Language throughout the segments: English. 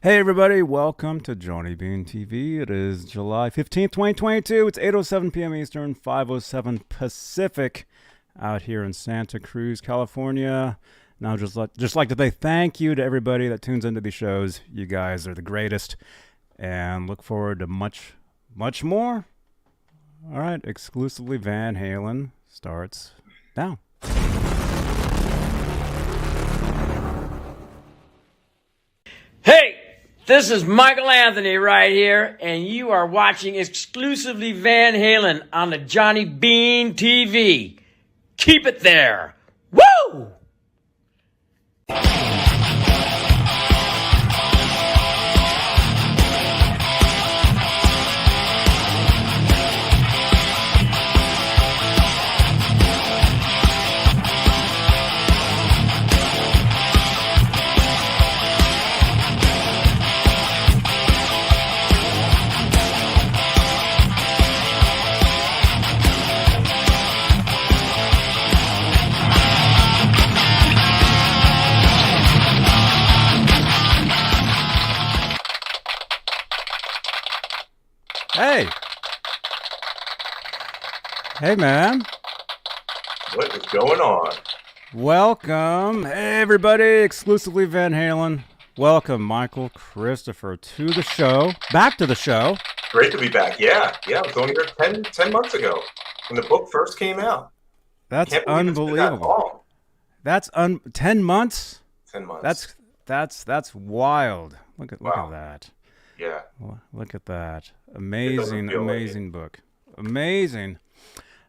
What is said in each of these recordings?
Hey everybody, welcome to Johnny Beane TV. It is July 15th, 2022. It's 8:07 p.m. Eastern, 5:07 Pacific out here in Santa Cruz, California. Now just like to say thank you to everybody that tunes into these shows. You guys are the greatest and look forward to much more. All right, exclusively Van Halen starts now. Hey, this is Michael Anthony right here, and you are watching exclusively Van Halen on the Johnny Beane TV. Keep it there. Woo! Hey man. What is going on? Welcome, hey everybody, exclusively Van Halen. Welcome, Michael Christopher, to the show. Back to the show. Great to be back. Yeah. I was only here 10 months ago when the book first came out. That's unbelievable. That's 10 months? 10 months. That's wild. Look at that. Yeah. Look at that. Amazing book. Amazing.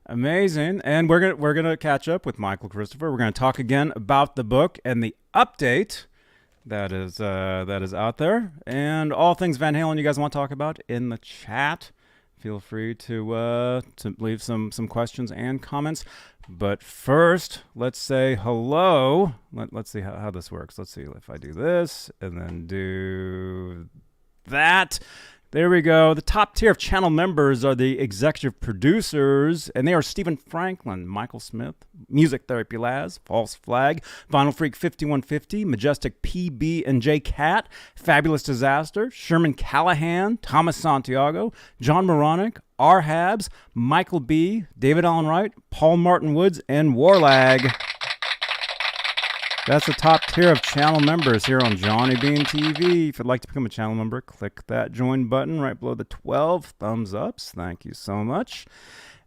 And we're gonna catch up with Michael Christopher. We're gonna talk again about the book and the update that is out there, and all things Van Halen you guys want to talk about in the chat. Feel free to leave some questions and comments. But first, let's say hello. Let's see how this works. Let's see if I do this and then do that. There we go. The top tier of channel members are the executive producers, and they are Stephen Franklin, Michael Smith, Music Therapy Laz, False Flag, Vinyl Freak 5150, Majestic PB and J Cat, Fabulous Disaster, Sherman Callahan, Thomas Santiago, John Moronic, R. Habs, Michael B., David Allen Wright, Paul Martin Woods, and Warlag. That's the top tier of channel members here on Johnny Beane TV. If you'd like to become a channel member, click that join button right below the 12 thumbs ups. Thank you so much.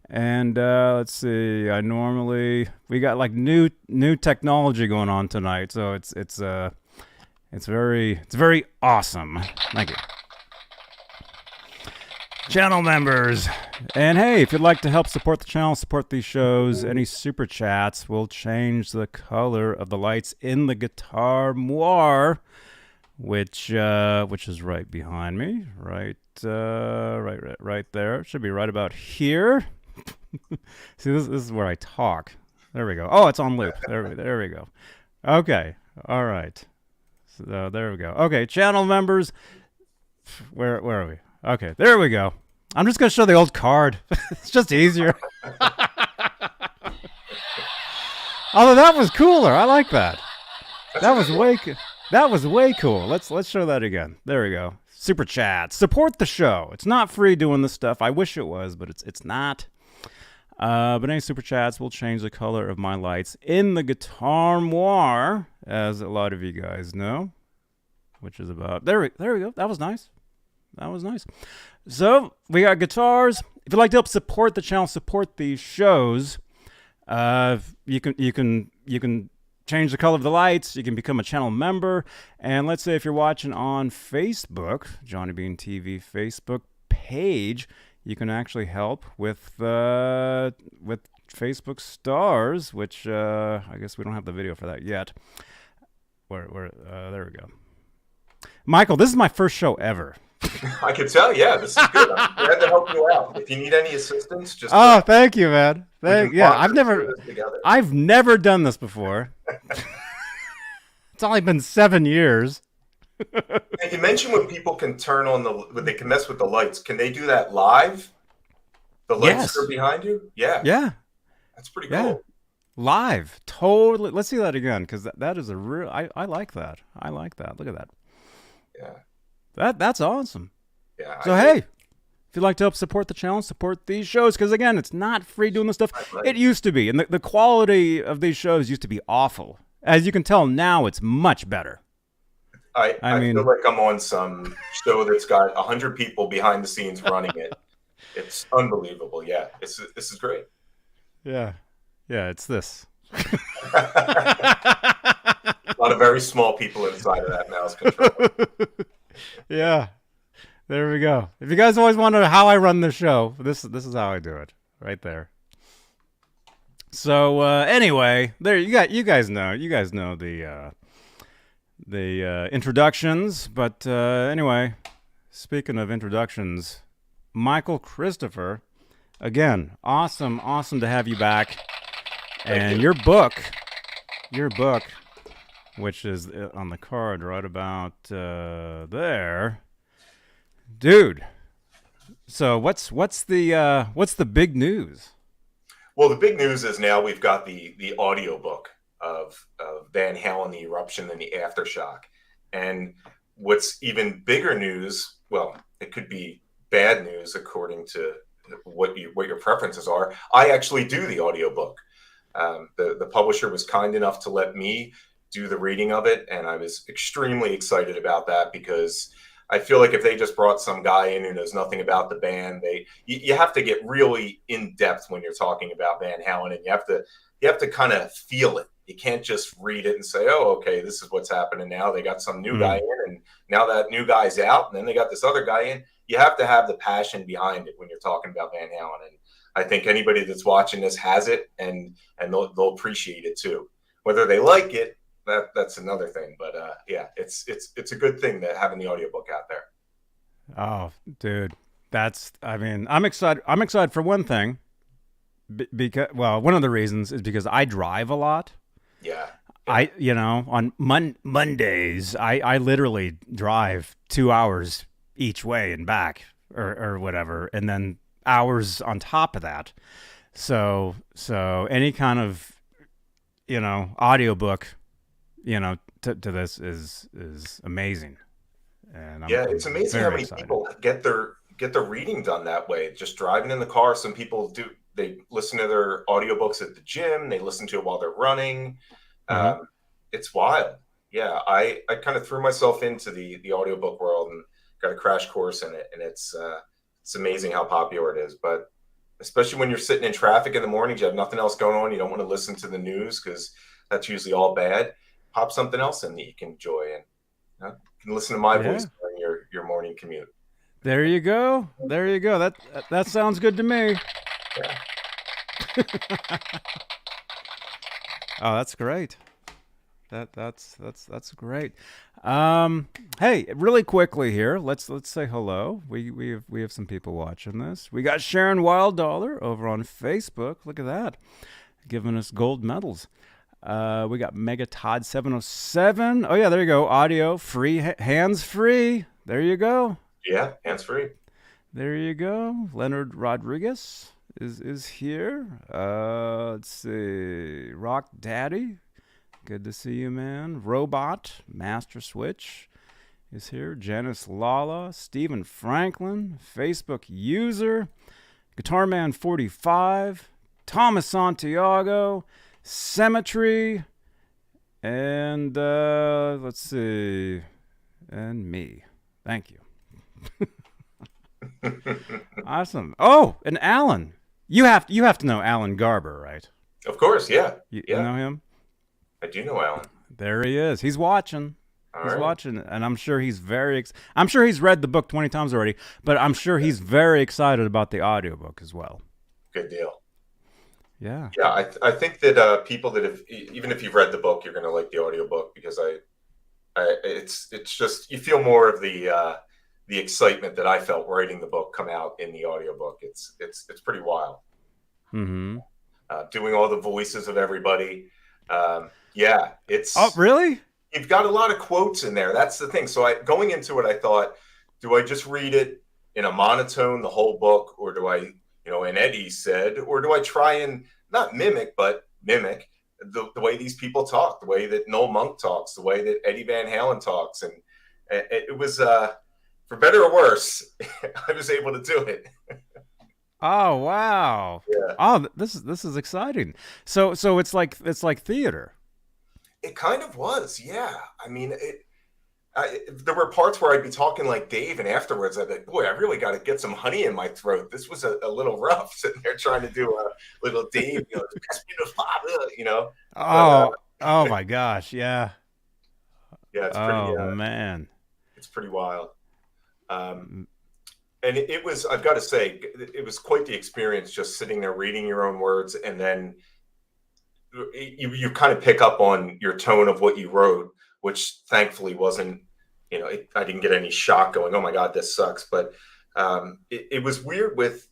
And let's see. We got like new technology going on tonight, so it's very awesome. Thank you. Channel members. And hey, if you'd like to help support the channel, support these shows, any super chats will change the color of the lights in the guitar moire, which is right behind me, right there. It should be right about here. See, this is where I talk. There we go. Oh, it's on loop. There we go. Okay. All right. So there we go. Okay, channel members. Where are we? Okay, there we go. I'm just going to show the old card. It's just easier. Although that was cooler. I like that. That was way cool. Let's show that again. There we go. Super chat. Support the show. It's not free doing this stuff. I wish it was, but it's not. But any super chats will change the color of my lights in the guitar moire, as a lot of you guys know, which is about there we go. That was nice. So we got guitars. If you'd like to help support the channel, support these shows, you can change the color of the lights. You can become a channel member. And let's say if you're watching on Facebook, Johnny Beane TV Facebook page, you can actually help with Facebook stars, which I guess we don't have the video for that yet. There we go. Michael, this is my first show ever. I can tell, yeah, this is good. I'm glad to help you out. If you need any assistance, just thank you, man. I've never done this before. It's only been 7 years. And you mentioned when people can turn on when they can mess with the lights. Can they do that live? The lights are behind you? Yeah. Yeah. That's pretty cool. Live. Totally. Let's see that again, because that is a real... I like that. Look at that. Yeah. That's awesome. Yeah. So hey, if you'd like to help support the channel, support these shows, because again, it's not free doing this stuff. It used to be, and the quality of these shows used to be awful. As you can tell now, it's much better. I mean, feel like I'm on some show that's got 100 people behind the scenes running it. It's unbelievable. Yeah, this is great. Yeah, it's this. A lot of very small people inside of that mouse controller. Yeah, there we go. If you guys always wonder how I run the show, this is how I do it, right there. So anyway, there you guys know the introductions. But anyway, speaking of introductions, Michael Christopher, again, awesome to have you back. And your book, which is on the card right about there, dude. So what's the big news? Well, the big news is now we've got the audio book of Van Halen, the Eruption, and the Aftershock. And what's even bigger news, well, it could be bad news according to what your preferences are. I actually do the audiobook. The publisher was kind enough to let me do the reading of it, and I was extremely excited about that because I feel like if they just brought some guy in who knows nothing about the band, you have to get really in depth when you're talking about Van Halen, and you have to kind of feel it. You can't just read it and say, "Oh, okay, this is what's happening now." They got some new guy in, and now that new guy's out, and then they got this other guy in. You have to have the passion behind it when you're talking about Van Halen, and I think anybody that's watching this has it, and they'll appreciate it too. Whether they like it, that's another thing. But yeah, it's a good thing that having the audiobook out there. Oh, dude, I'm excited. I'm excited for one thing, because one of the reasons is because I drive a lot. Yeah. On Mondays, I literally drive 2 hours each way and back, or whatever, and then hours on top of that. So any kind of audiobook to this is amazing. And it's amazing how many people get their reading done that way, just driving in the car. Some people they listen to their audiobooks at the gym, they listen to it while they're running. It's wild. Yeah, I kind of threw myself into the audiobook world and got a crash course in it, and it's amazing how popular it is. But especially when you're sitting in traffic in the mornings, you have nothing else going on, you don't want to listen to the news because that's usually all bad. Pop something else in that you can enjoy, and you can listen to my voice during your morning commute. There you go. That sounds good to me. Yeah. Oh, that's great. That's great. Hey, really quickly here, let's say hello. We have some people watching this. We got Sharon Wilddollar over on Facebook. Look at that, giving us gold medals. We got Mega Todd 707. Oh yeah, there you go. Audio free, hands free. There you go. Yeah, hands free. There you go. Leonard Rodriguez is here. Let's see. Rock Daddy. Good to see you, man. Robot Master Switch is here. Janice Lala, Stephen Franklin, Facebook user, Guitar Man 45, Thomas Santiago, Cemetery, and let's see, and me. Thank you. Awesome. Oh, and Alan. You have to know Alan Garber, right? Of course, yeah. You know him? I do know Alan. There he is. He's watching. He's watching, and I'm sure he's I'm sure he's read the book 20 times already, but I'm sure he's very excited about the audiobook as well. Good deal. Yeah. Yeah, I think that people that have, even if you've read the book, you're going to like the audiobook because it's just, you feel more of the excitement that I felt writing the book come out in the audiobook. It's pretty wild. Mm-hmm. Doing all the voices of everybody. Yeah, it's... Oh, really? You've got a lot of quotes in there. That's the thing. So going into it, I thought, do I just read it in a monotone, the whole book, or do I, and Eddie said, or do I try and not mimic, but mimic the way these people talk, the way that Noel Monk talks, the way that Eddie Van Halen talks. And it was, for better or worse, I was able to do it. Oh wow. Yeah. Oh, this is exciting. So it's like theater. It kind of was, yeah. I mean, there were parts where I'd be talking like Dave, and afterwards I'd be like, boy, I really got to get some honey in my throat. This was a little rough sitting there trying to do a little Dave, pass me the father, Oh, But, oh my gosh, yeah. yeah, Oh man. it's pretty wild. And it was, I've got to say, it was quite the experience just sitting there reading your own words, and then you kind of pick up on your tone of what you wrote, which thankfully wasn't, I didn't get any shock going, oh my God, this sucks. But it was weird with,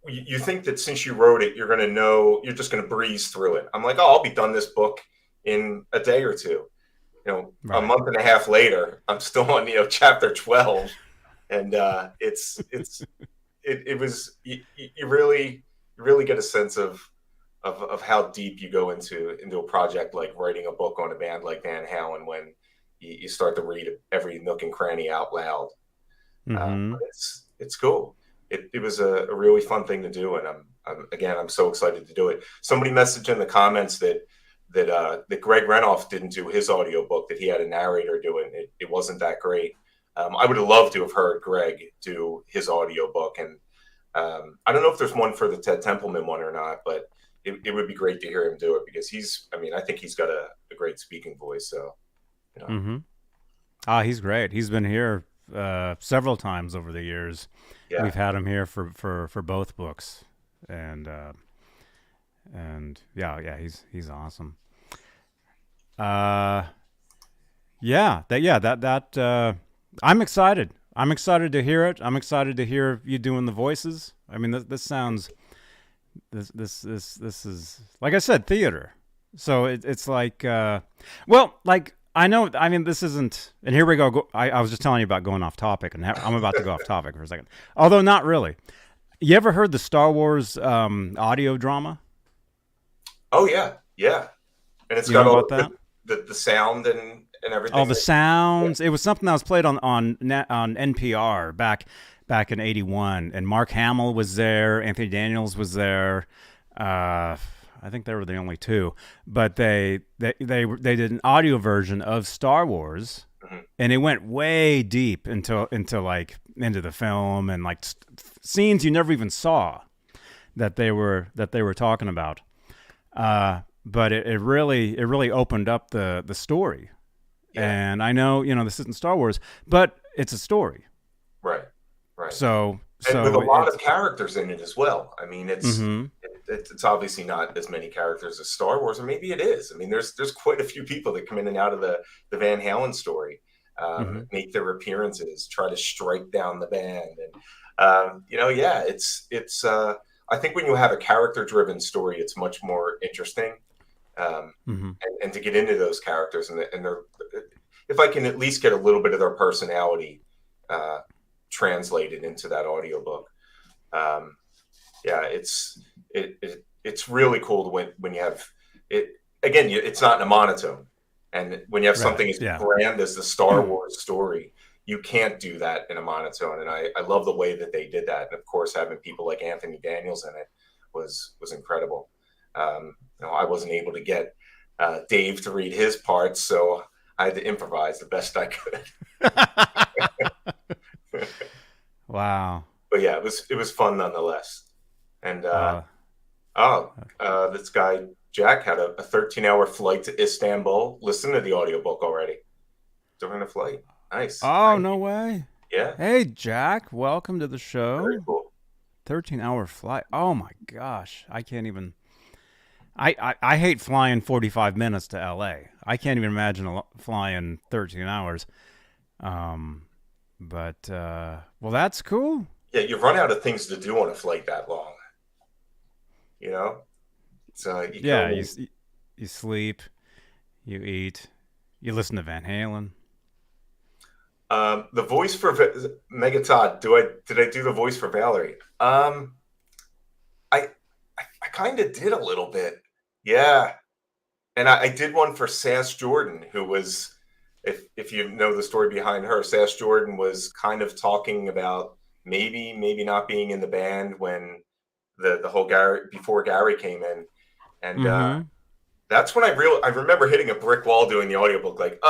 you think that since you wrote it, you're going to know, you're just going to breeze through it. I'm like, oh, I'll be done this book in a day or two. Right. A month and a half later, I'm still on, chapter 12. And it was, you really get a sense of how deep you go into a project like writing a book on a band like Van Halen when you start to read every nook and cranny out loud. Mm-hmm. It's cool. It was a really fun thing to do, and I'm so excited to do it. Somebody messaged in the comments that Greg Renoff didn't do his audiobook, that he had a narrator do it. It wasn't that great. I would have loved to have heard Greg do his audiobook, and I don't know if there's one for the Ted Templeman one or not, but it would be great to hear him do it, because I think he's got a great speaking voice. So, Mm-hmm. He's great. He's been here several times over the years. Yeah. We've had him here for both books, and yeah, he's awesome. I'm excited. I'm excited to hear it. I'm excited to hear you doing the voices. I mean, this sounds, this is, like I said, theater. So it's like, like, I know, I mean, this isn't, and here we go. I was just telling you about going off topic, and I'm about to go off topic for a second. Although not really. You ever heard the Star Wars audio drama? Oh yeah. Yeah. And it's got all the sound and everything. Oh, the sounds. Yeah. It was something that was played on NPR back in '81, and Mark Hamill was there, Anthony Daniels was there. I think they were the only two, but they did an audio version of Star Wars, mm-hmm. and it went way deep into the film, and like scenes you never even saw that they were talking about. But it really opened up the story. Yeah. And I know, this isn't Star Wars, but it's a story. Right. So with a lot of characters in it as well. I mean, it's obviously not as many characters as Star Wars, or maybe it is. I mean, there's quite a few people that come in and out of the Van Halen story, make their appearances, try to strike down the band, and it's. I think when you have a character-driven story, it's much more interesting. And to get into those characters, and they're, if I can at least get a little bit of their personality translated into that audiobook. It's really cool when you have it. Again, it's not in a monotone, and when you have something as grand as the Star Wars story, you can't do that in a monotone. And I love the way that they did that. And of course, having people like Anthony Daniels in it was incredible. I wasn't able to get Dave to read his parts, so I had to improvise the best I could. Wow. But yeah, it was fun nonetheless. And this guy Jack had a 13-hour flight to Istanbul. Listen to the audiobook already during the flight. Nice. Oh, no way. Yeah. Hey, Jack, welcome to the show. Very cool. 13-hour flight. Oh my gosh, I can't even. I hate flying 45 minutes to LA. I can't even imagine flying 13 hours. But well, that's cool. Yeah, you run out of things to do on a flight that long. So you sleep, you eat, you listen to Van Halen. The voice for Megatod. Did I do the voice for Valerie? I kind of did a little bit. Yeah. And I did one for Sass Jordan, who was if you know the story behind her, Sash Jordan was kind of talking about maybe not being in the band when the whole before Gary came in, and that's when I remember hitting a brick wall doing the audiobook. Like,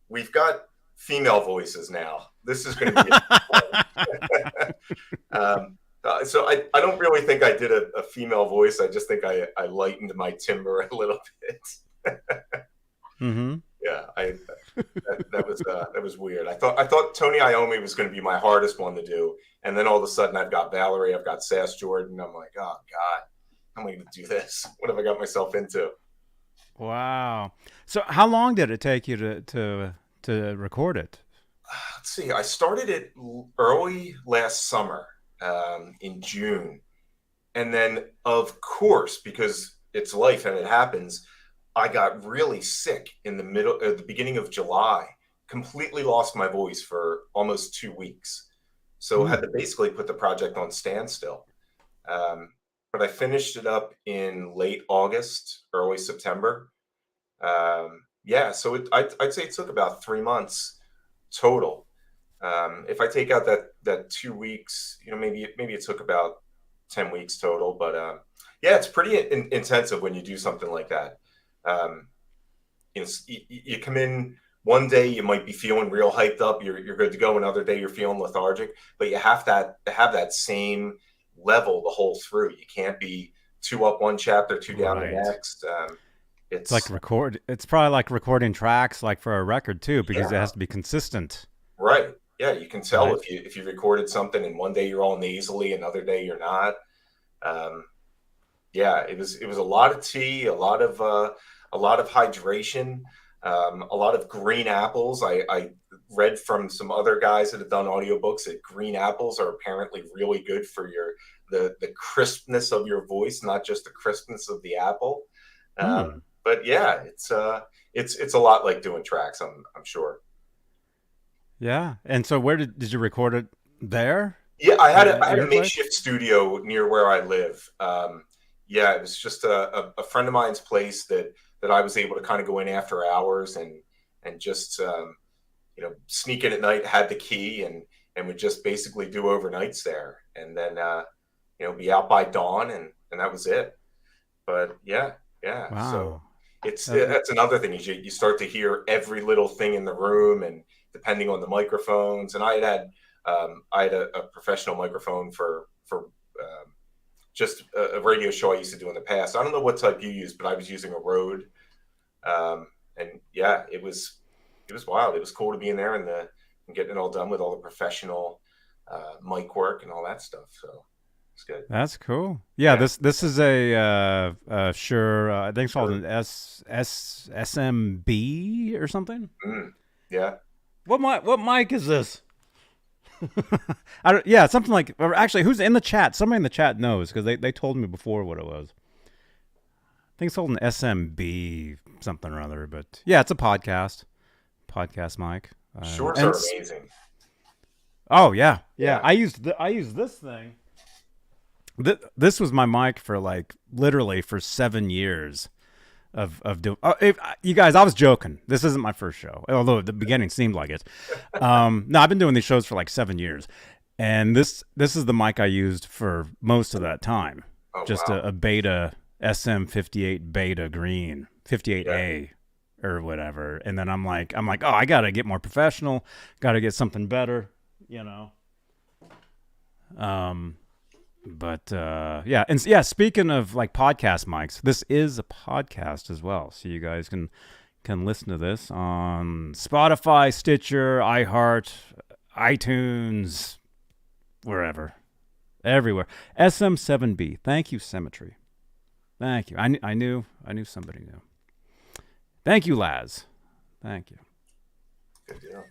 we've got female voices now. This is going to be. So I don't really think I did a female voice. I just think I lightened my timbre a little bit. Yeah, that was weird. I thought Tony Iommi was going to be my hardest one to do, and then all of a sudden I've got Valerie, I've got Sash Jordan. I'm like, oh God, how am I going to do this? What have I got myself into? Wow. So how long did it take you to record it? Let's see. I started it early last summer, in June, and then of course, because it's life and it happens, I got really sick in the beginning of July. Completely lost my voice for almost 2 weeks, so had to basically put the project on standstill. But I finished it up in late August, early September. So I'd say it took about 3 months total. If I take out that 2 weeks, maybe it took about 10 weeks total. But it's pretty intensive when you do something like that. You come in one day, you might be feeling real hyped up. You're good to go. Another day, you're feeling lethargic. But you have to have that same level the whole through. You can't be 2 up one chapter, 2 down the next. It's like it's probably like recording tracks like for a record too, because it has to be consistent. Right. Yeah, you can tell if you recorded something and one day you're all nasally, another day you're not. It was a lot of tea, a lot of hydration, a lot of green apples. I read from some other guys that have done audiobooks that green apples are apparently really good for the crispness of your voice, not just the crispness of the apple. But yeah, it's a lot like doing tracks, I'm sure. Yeah. And so where did you record it there? Yeah, I had a makeshift studio near where I live. It was just a friend of mine's place that I was able to kind of go in after hours and just sneak in at night, had the key and would just basically do overnights there, and then be out by dawn, and that was it. But yeah. Wow. So that's another thing is you start to hear every little thing in the room, and depending on the microphones. And I had a professional microphone for just a radio show I used to do in the past. I don't know what type you used, but I was using a Rode. It was wild. It was cool to be in there and getting it all done with all the professional mic work and all that stuff. So it's good. That's cool. Yeah. This is a Shure. I think it's called an SMB or something. Yeah. What mic is this? Something like. Or actually, who's in the chat? Somebody in the chat knows because they told me before what it was. I think it's called an SMB something or other, but yeah, it's a podcast mic. Shorts are amazing. Oh yeah. I used this thing. This was my mic for literally for 7 years of doing. You guys, I was joking. This isn't my first show, although at the beginning seemed like it. No, I've been doing these shows for 7 years, and this is the mic I used for most of that time. Oh, just wow. a Beta SM58 Beta Green 58A or whatever, and then I'm like, oh, I gotta get more professional, gotta get something better, But speaking of podcast mics, this is a podcast as well, so you guys can listen to this on Spotify, Stitcher, iHeart, iTunes, wherever, everywhere. SM7B. Thank you, Symmetry. Thank you. I knew somebody knew. Thank you, Laz. Thank you. Good deal.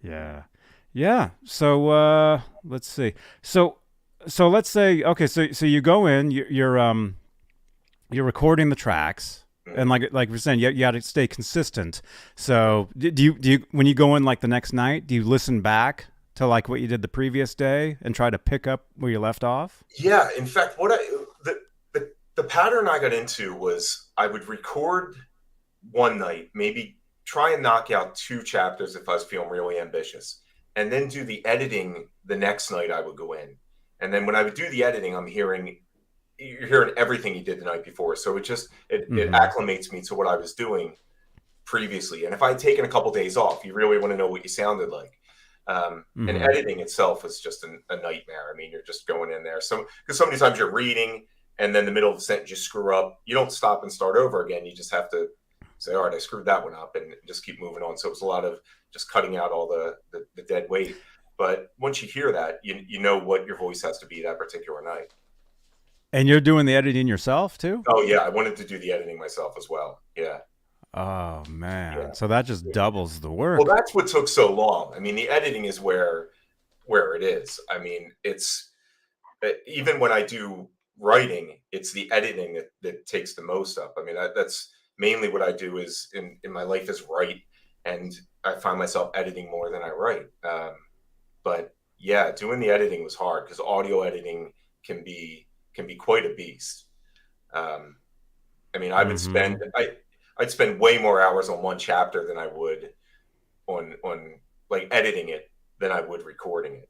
Yeah. Yeah. So let's see. So let's say So you go in. You're recording the tracks, and like we're saying, you got to stay consistent. So do you when you go in the next night, do you listen back to what you did the previous day and try to pick up where you left off? Yeah. In fact, the pattern I got into was I would record one night, maybe try and knock out 2 chapters if I was feeling really ambitious, and then do the editing the next night. I would go in, and then when I would do the editing, you're hearing everything he did the night before, so it acclimates me to what I was doing previously. And if I had taken a couple days off, you really want to know what you sounded like. And editing itself was just a nightmare. I mean, you're just going in there. Because so many times you're reading, and then the middle of the sentence you screw up. You don't stop and start over again. You just have to say, all right, I screwed that one up, and just keep moving on. So it's a lot of just cutting out all the dead weight. But once you hear that, you know what your voice has to be that particular night. And you're doing the editing yourself too? Oh yeah, I wanted to do the editing myself as well. Yeah. Oh man, Yeah. so that just doubles the work. Well, that's what took so long. I mean, the editing is where it is. I mean, it's even when I do writing, it's the editing that takes the most up. I mean, that's mainly what I do is in my life is write, and I find myself editing more than I write. But yeah, doing the editing was hard because audio editing can be quite a beast. I mean, I would spend I'd spend way more hours on one chapter than I would on like editing it than I would recording it,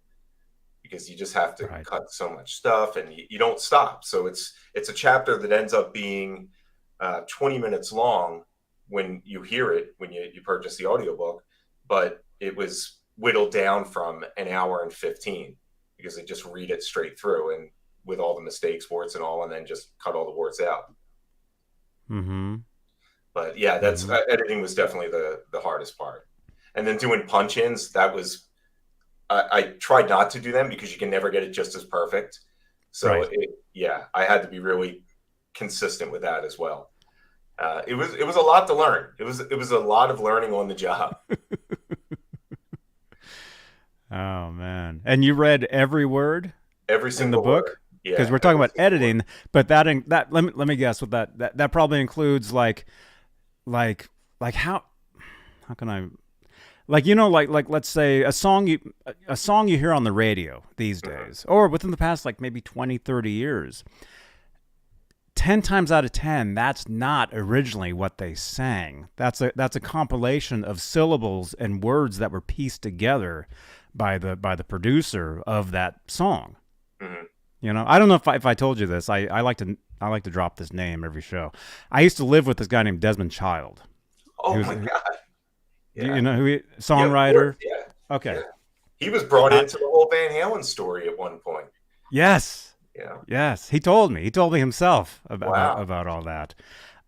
because you just have to cut so much stuff, and you don't stop. So it's a chapter that ends up being 20 minutes long when you hear it, when you purchase the audiobook, but it was whittled down from an hour and 15 because they just read it straight through and with all the mistakes, warts and all, and then just cut all the warts out. But yeah, that's editing was definitely the hardest part. And then doing punch-ins, that was I tried not to do them because you can never get it just as perfect. So I had to be really consistent with that as well. It was a lot to learn. It was a lot of learning on the job. Oh man! And you read every word, every single in the book. Word. Because Yeah, we're talking about editing, but that let me guess what that probably includes like how can I, like, you know, like let's say a song you hear on the radio these days, or within the past like maybe 20, 30 years, 10 times out of 10 that's not originally what they sang. That's a compilation of syllables and words that were pieced together by the producer of that song. You know, I don't know if I told you this. I like to drop this name every show. I used to live with this guy named Desmond Child. Oh my God! Yeah. You know who songwriter? Yeah. Okay. Yeah. He was brought into the whole Van Halen story at one point. Yes. Yeah. Yes. He told me himself about all that.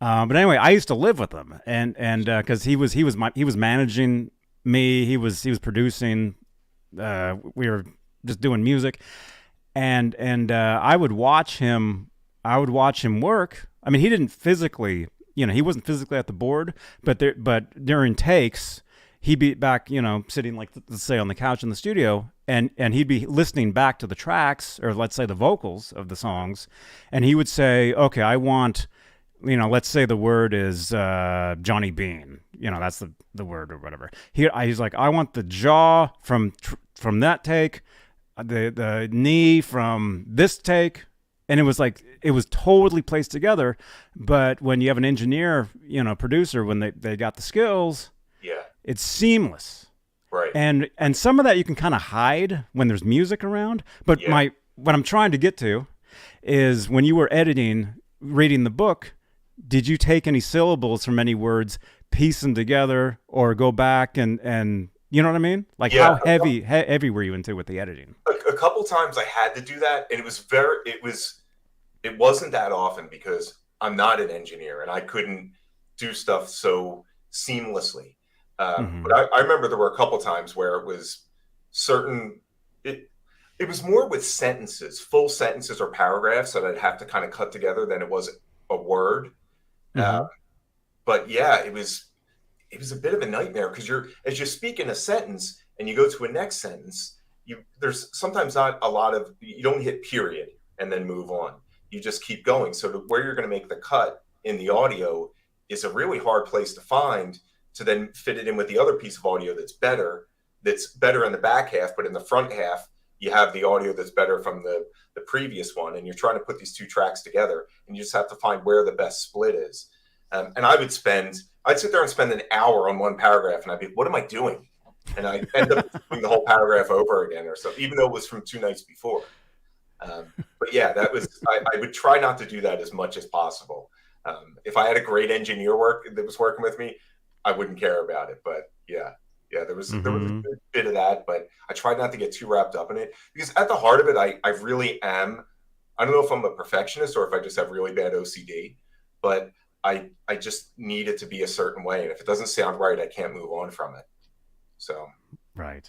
But anyway, I used to live with him, and because he was managing me, he was producing. We were just doing music. And I would watch him work. I mean, he didn't physically, he wasn't physically at the board, but during takes, he'd be back, sitting, like, let's say on the couch in the studio, and he'd be listening back to the tracks, or let's say the vocals of the songs, and he would say, okay, I want, let's say the word is Johnny Beane, that's the word or whatever. He's like, I want the jaw from that take, the knee from this take, and it was totally placed together. But when you have an engineer, producer, when they got the skills, it's seamless, right? And some of that you can kind of hide when there's music around. But what I'm trying to get to is, when you were reading the book, did you take any syllables from any words, piece them together, or go back and you know what I mean? Like, how heavy were you into with the editing? A couple times I had to do that, and it wasn't that often because I'm not an engineer and I couldn't do stuff so seamlessly. But I remember there were a couple times where it was it was more with sentences, full sentences or paragraphs that I'd have to kind of cut together than it was a word. But yeah, it was a bit of a nightmare because as you speak in a sentence and you go to a next sentence, there's sometimes not a lot of, you don't hit period and then move on. You just keep going. So where you're going to make the cut in the audio is a really hard place to find, to then fit it in with the other piece of audio that's better in the back half, but in the front half, you have the audio that's better from the previous one. And you're trying to put these two tracks together, and you just have to find where the best split is. And I would spend I'd sit there and spend an hour on one paragraph, and I'd be, what am I doing? And I end up doing the whole paragraph over again or something, even though it was from 2 nights before. But yeah, I would try not to do that as much as possible. If I had a great engineer that was working with me, I wouldn't care about it. But yeah, there was a good bit of that, but I tried not to get too wrapped up in it, because at the heart of it, I really am. I don't know if I'm a perfectionist or if I just have really bad OCD, but I just need it to be a certain way, and if it doesn't sound right, I can't move on from it. So right.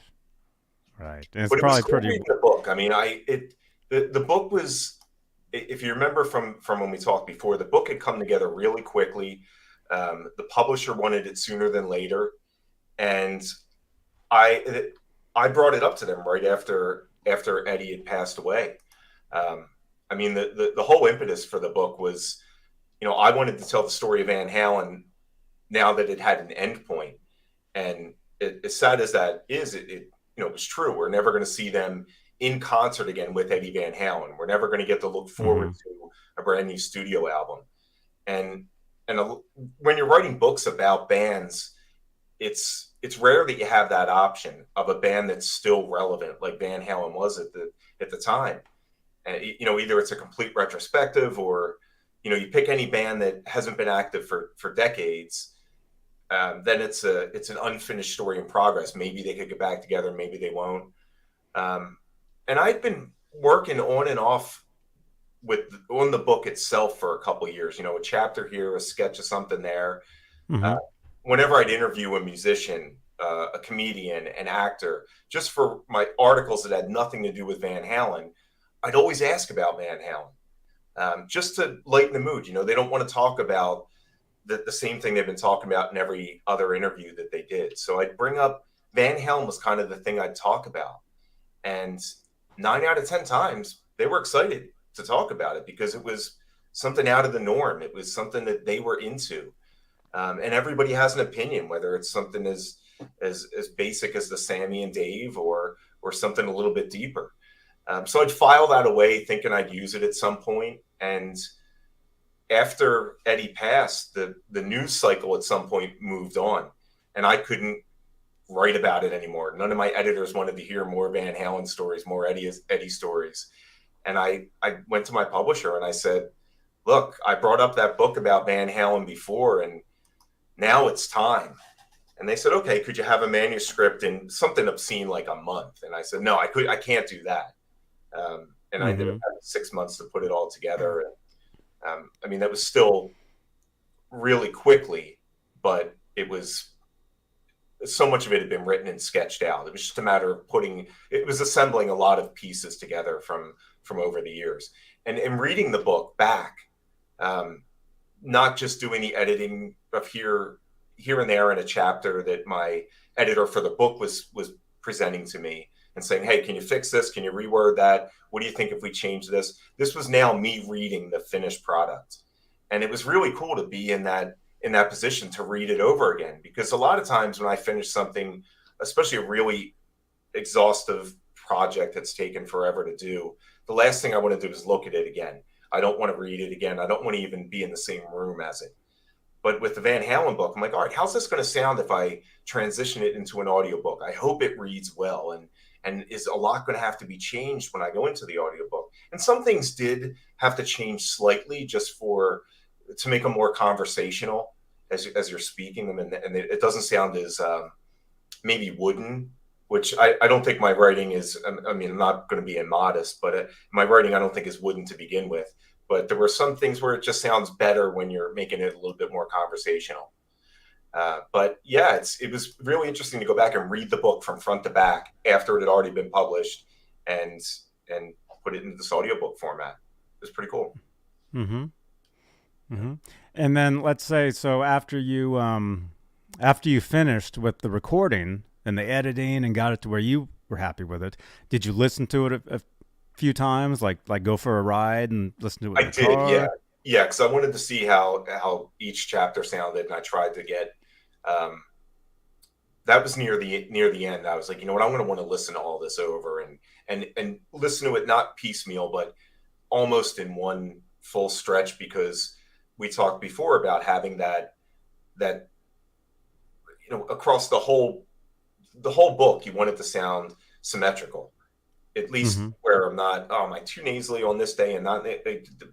And it's but probably it was cool pretty. reading the book. I mean, the book was, if you remember from when we talked before, the book had come together really quickly. The publisher wanted it sooner than later, and I brought it up to them right after Eddie had passed away. I mean, the whole impetus for the book was, I wanted to tell the story of Van Halen now that it had an end point. And as sad as that is, it was true. We're never going to see them in concert again with Eddie Van Halen. We're never going to get to look forward to a brand new studio album. And when you're writing books about bands, it's rare that you have that option of a band that's still relevant, like Van Halen was at the time. And, either it's a complete retrospective, or you pick any band that hasn't been active for decades. Then it's an unfinished story in progress. Maybe they could get back together, maybe they won't. And I'd been working on and off on the book itself for a couple of years. A chapter here, a sketch of something there. Whenever I'd interview a musician, a comedian, an actor, just for my articles that had nothing to do with Van Halen, I'd always ask about Van Halen, just to lighten the mood. They don't want to talk about the same thing they've been talking about in every other interview that they did. So I'd bring up Van Halen was kind of the thing I'd talk about. And 9 out of 10 times, they were excited to talk about it because it was something out of the norm. It was something that they were into. And everybody has an opinion, whether it's something as basic as the Sammy and Dave or something a little bit deeper. So I'd file that away thinking I'd use it at some point. And after Eddie passed, the news cycle at some point moved on, and I couldn't write about it anymore. None of my editors wanted to hear more Van Halen stories, more Eddie stories. And I went to my publisher and I said, look, I brought up that book about Van Halen before, and now it's time. And they said, okay, could you have a manuscript in something obscene like a month? And I said, no, I can't do that. And I ended up having 6 months to put it all together. And I mean, that was still really quickly, but it was so much of it had been written and sketched out. It was just a matter of assembling a lot of pieces together from over the years. And reading the book back, not just doing the editing of here and there in a chapter that my editor for the book was presenting to me and saying, hey, can you fix this? Can you reword that? What do you think if we change this? This was now me reading the finished product. And it was really cool to be in that position to read it over again, because a lot of times when I finish something, especially a really exhaustive project that's taken forever to do, the last thing I want to do is look at it again. I don't want to read it again. I don't want to even be in the same room as it. But with the Van Halen book, I'm like, all right, how's this going to sound if I transition it into an audiobook? I hope it reads well, and is a lot going to have to be changed when I go into the audiobook. And some things did have to change slightly just to make them more conversational as you're speaking them, and it doesn't sound as maybe wooden, which I don't think my writing is. I mean, I'm not going to be immodest, but my writing I don't think is wooden to begin with. But there were some things where it just sounds better when you're making it a little bit more conversational. But yeah, it was really interesting to go back and read the book from front to back after it had already been published, and put it into this audiobook format. It was pretty cool. And then let's say, so after you finished with the recording and the editing and got it to where you were happy with it, did you listen to it a few times, like go for a ride and listen to it in the car? I did, yeah, because I wanted to see how each chapter sounded, and I tried to get that was near the end. I was like, you know what, I'm going to want to listen to all this over and listen to it not piecemeal, but almost in one full stretch, because we talked before about having that across the whole book, you want it to sound symmetrical, at least where I'm not, oh, am I too nasally on this day? And not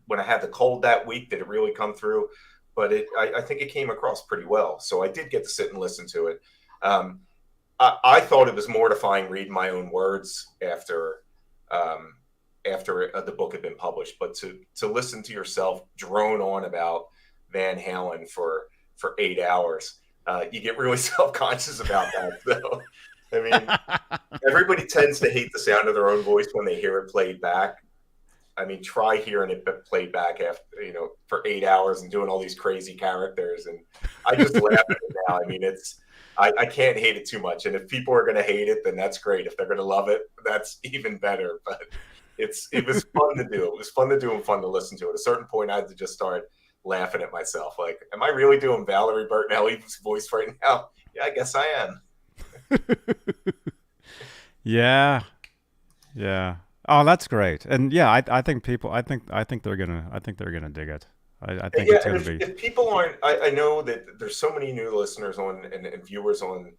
when I had the cold that week, did it really come through? But I think it came across pretty well. So I did get to sit and listen to it. I thought it was mortifying reading my own words after the book had been published, but to listen to yourself drone on about Van Halen for 8 hours, you get really self-conscious about that. So, I mean, everybody tends to hate the sound of their own voice when they hear it played back. I mean, try hearing it played back after, for 8 hours and doing all these crazy characters. And I just laugh at it now. I mean, I can't hate it too much. And if people are going to hate it, then that's great. If they're going to love it, that's even better. But it was fun to do. It was fun to do and fun to listen to. At a certain point, I had to just start laughing at myself. Like, am I really doing Valerie Bertinelli's voice right now? Yeah, I guess I am. Yeah. Oh, that's great. And yeah, I think they're gonna dig it. I think it's gonna be. If people aren't, I know that there's so many new listeners on and viewers on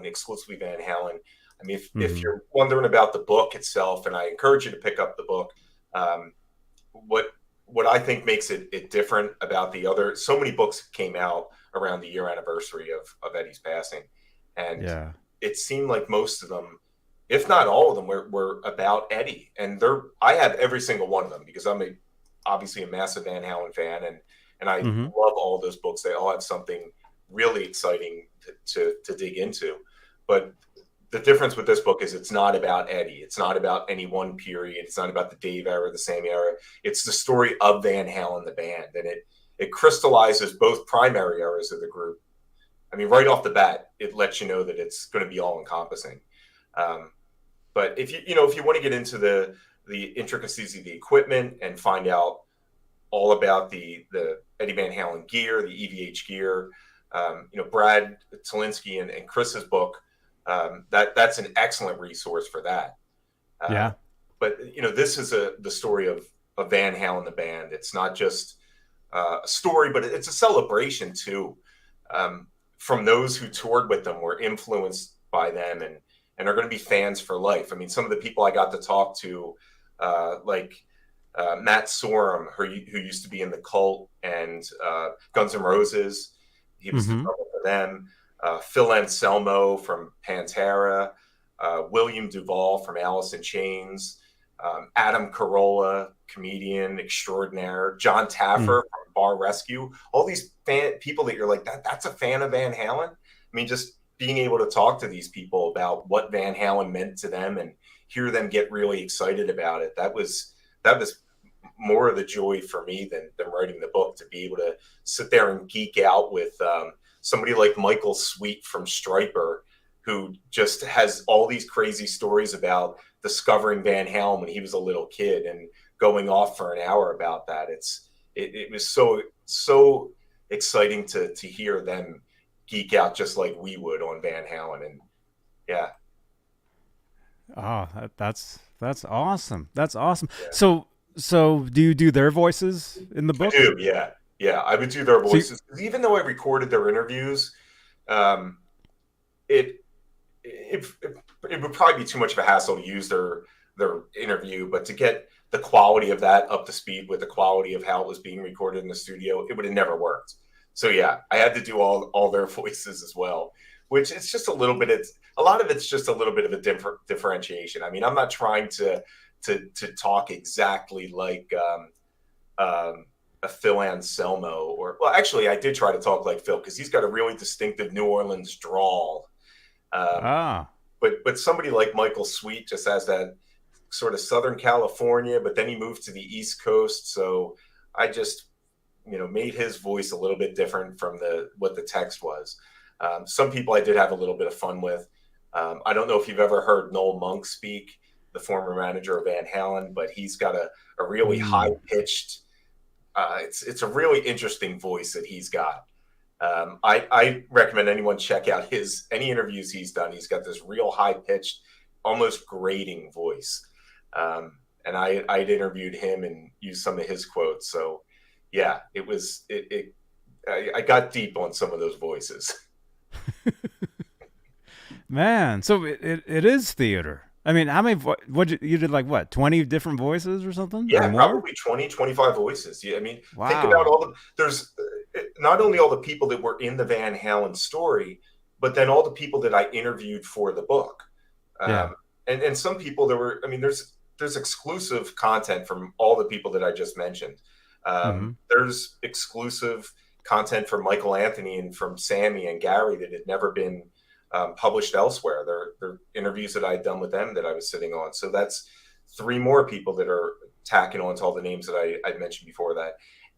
exclusively Van Halen. I mean, if you're wondering about the book itself, and I encourage you to pick up the book, what I think makes it different about the other, so many books came out around the year anniversary of Eddie's passing, and it seemed like most of them, if not all of them, were about Eddie. And I have every single one of them because I'm obviously a massive Van Halen fan, and I love all those books. They all have something really exciting to dig into. But the difference with this book is it's not about Eddie. It's not about any one period. It's not about the Dave era, the Sammy era. It's the story of Van Halen, the band. And it crystallizes both primary eras of the group. I mean, right off the bat, it lets you know that it's going to be all encompassing. But if you want to get into the intricacies of the equipment and find out all about the Eddie Van Halen gear, the EVH gear, Brad Talinsky and Chris's book, that's an excellent resource for that. But this is the story of Van Halen, the band. It's not just a story, but it's a celebration too. From those who toured with them, were influenced by them, and are going to be fans for life. I mean, some of the people I got to talk to, like Matt Sorum, who used to be in the Cult and Guns N' Roses. He was the drummer for them. Phil Anselmo from Pantera, William Duvall from Alice in Chains, Adam Carolla, comedian extraordinaire, John Taffer from Bar Rescue. All these people that you're like, that's a fan of Van Halen. I mean, just being able to talk to these people about what Van Halen meant to them and hear them get really excited about it. That was more of the joy for me than writing the book, to be able to sit there and geek out with somebody like Michael Sweet from Stryper, who just has all these crazy stories about discovering Van Halen when he was a little kid and going off for an hour about that. It was so exciting to hear them geek out just like we would on Van Halen. And yeah. Oh, that's awesome. That's awesome. Yeah. So do you do their voices in the book? I do, yeah. Yeah, I would do their voices. Even though I recorded their interviews, it would probably be too much of a hassle to use their interview, but to get the quality of that up to speed with the quality of how it was being recorded in the studio, it would have never worked. So yeah, I had to do all their voices as well, which it's just a little bit. A lot of it's just a little bit of a differentiation. I mean, I'm not trying to talk exactly like a Phil Anselmo, actually, I did try to talk like Phil because he's got a really distinctive New Orleans drawl. But somebody like Michael Sweet just has that sort of Southern California, but then he moved to the East Coast, so I just made his voice a little bit different from what the text was. Some people I did have a little bit of fun with. I don't know if you've ever heard Noel Monk speak, the former manager of Van Halen, but he's got a really high-pitched, it's a really interesting voice that he's got. I recommend anyone check out any interviews he's done. He's got this real high-pitched, almost grating voice. And I'd interviewed him and used some of his quotes. So yeah, I got deep on some of those voices. Man, so it is theater. I mean, how many? You did like what? 20 different voices or something, or Yeah, more? probably 20, 25 voices. Yeah, I mean, think about Wow. all the there's not only all the people that were in the Van Halen story, but then all the people that I interviewed for the book. Yeah. Um, and some people there were. I mean, there's exclusive content from all the people that I just mentioned. Mm-hmm. There's exclusive content from Michael Anthony and from Sammy and Gary that had never been published elsewhere. They're interviews that I had done with them that I was sitting on. So that's three more people that are tacking on to all the names that I mentioned before that.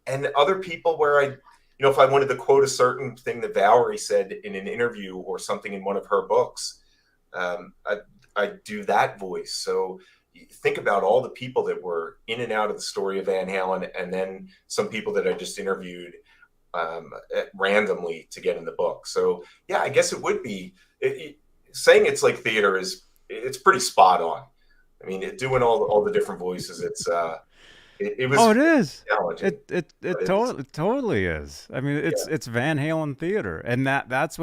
And other people where if I wanted to quote a certain thing that Valerie said in an interview or something in one of her books, I do that voice. So think about all the people that were in and out of the story of Van Halen, and then some people that I just interviewed randomly to get in the book. So yeah, I guess it would be saying it's like theater it's pretty spot on. I mean, doing all the different voices, it was Oh, it is. challenging. It totally is. I mean, it's Van Halen theater, and that's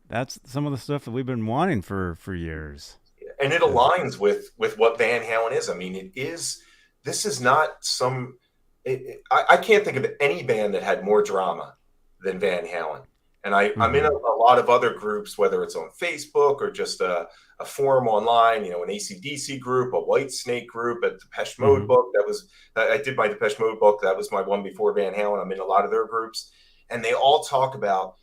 that's some of the stuff that we've been wanting for years. And it aligns with what Van Halen is. I mean, this is not some. I can't think of any band that had more drama than Van Halen. And I'm in a lot of other groups, whether it's on Facebook or just a forum online, an AC/DC group, a White Snake group, a Depeche Mode book. I did my Depeche Mode book. That was my one before Van Halen. I'm in a lot of their groups, and they all talk about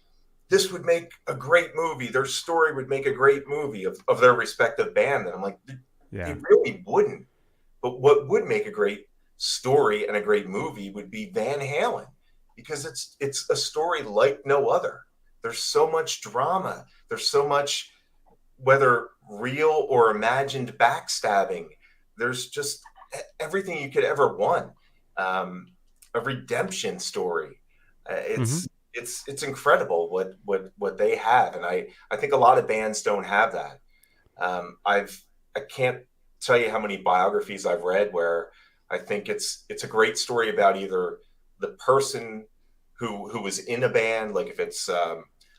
this would make a great movie. Their story would make a great movie of their respective band. And I'm like, it really wouldn't. But what would make a great story and a great movie would be Van Halen, because it's a story like no other. There's so much drama. There's so much, whether real or imagined, backstabbing. There's just everything you could ever want. A redemption story. It's incredible what they have, and I think a lot of bands don't have that. I can't tell you how many biographies I've read where I think it's a great story about either the person who was in a band, like if it's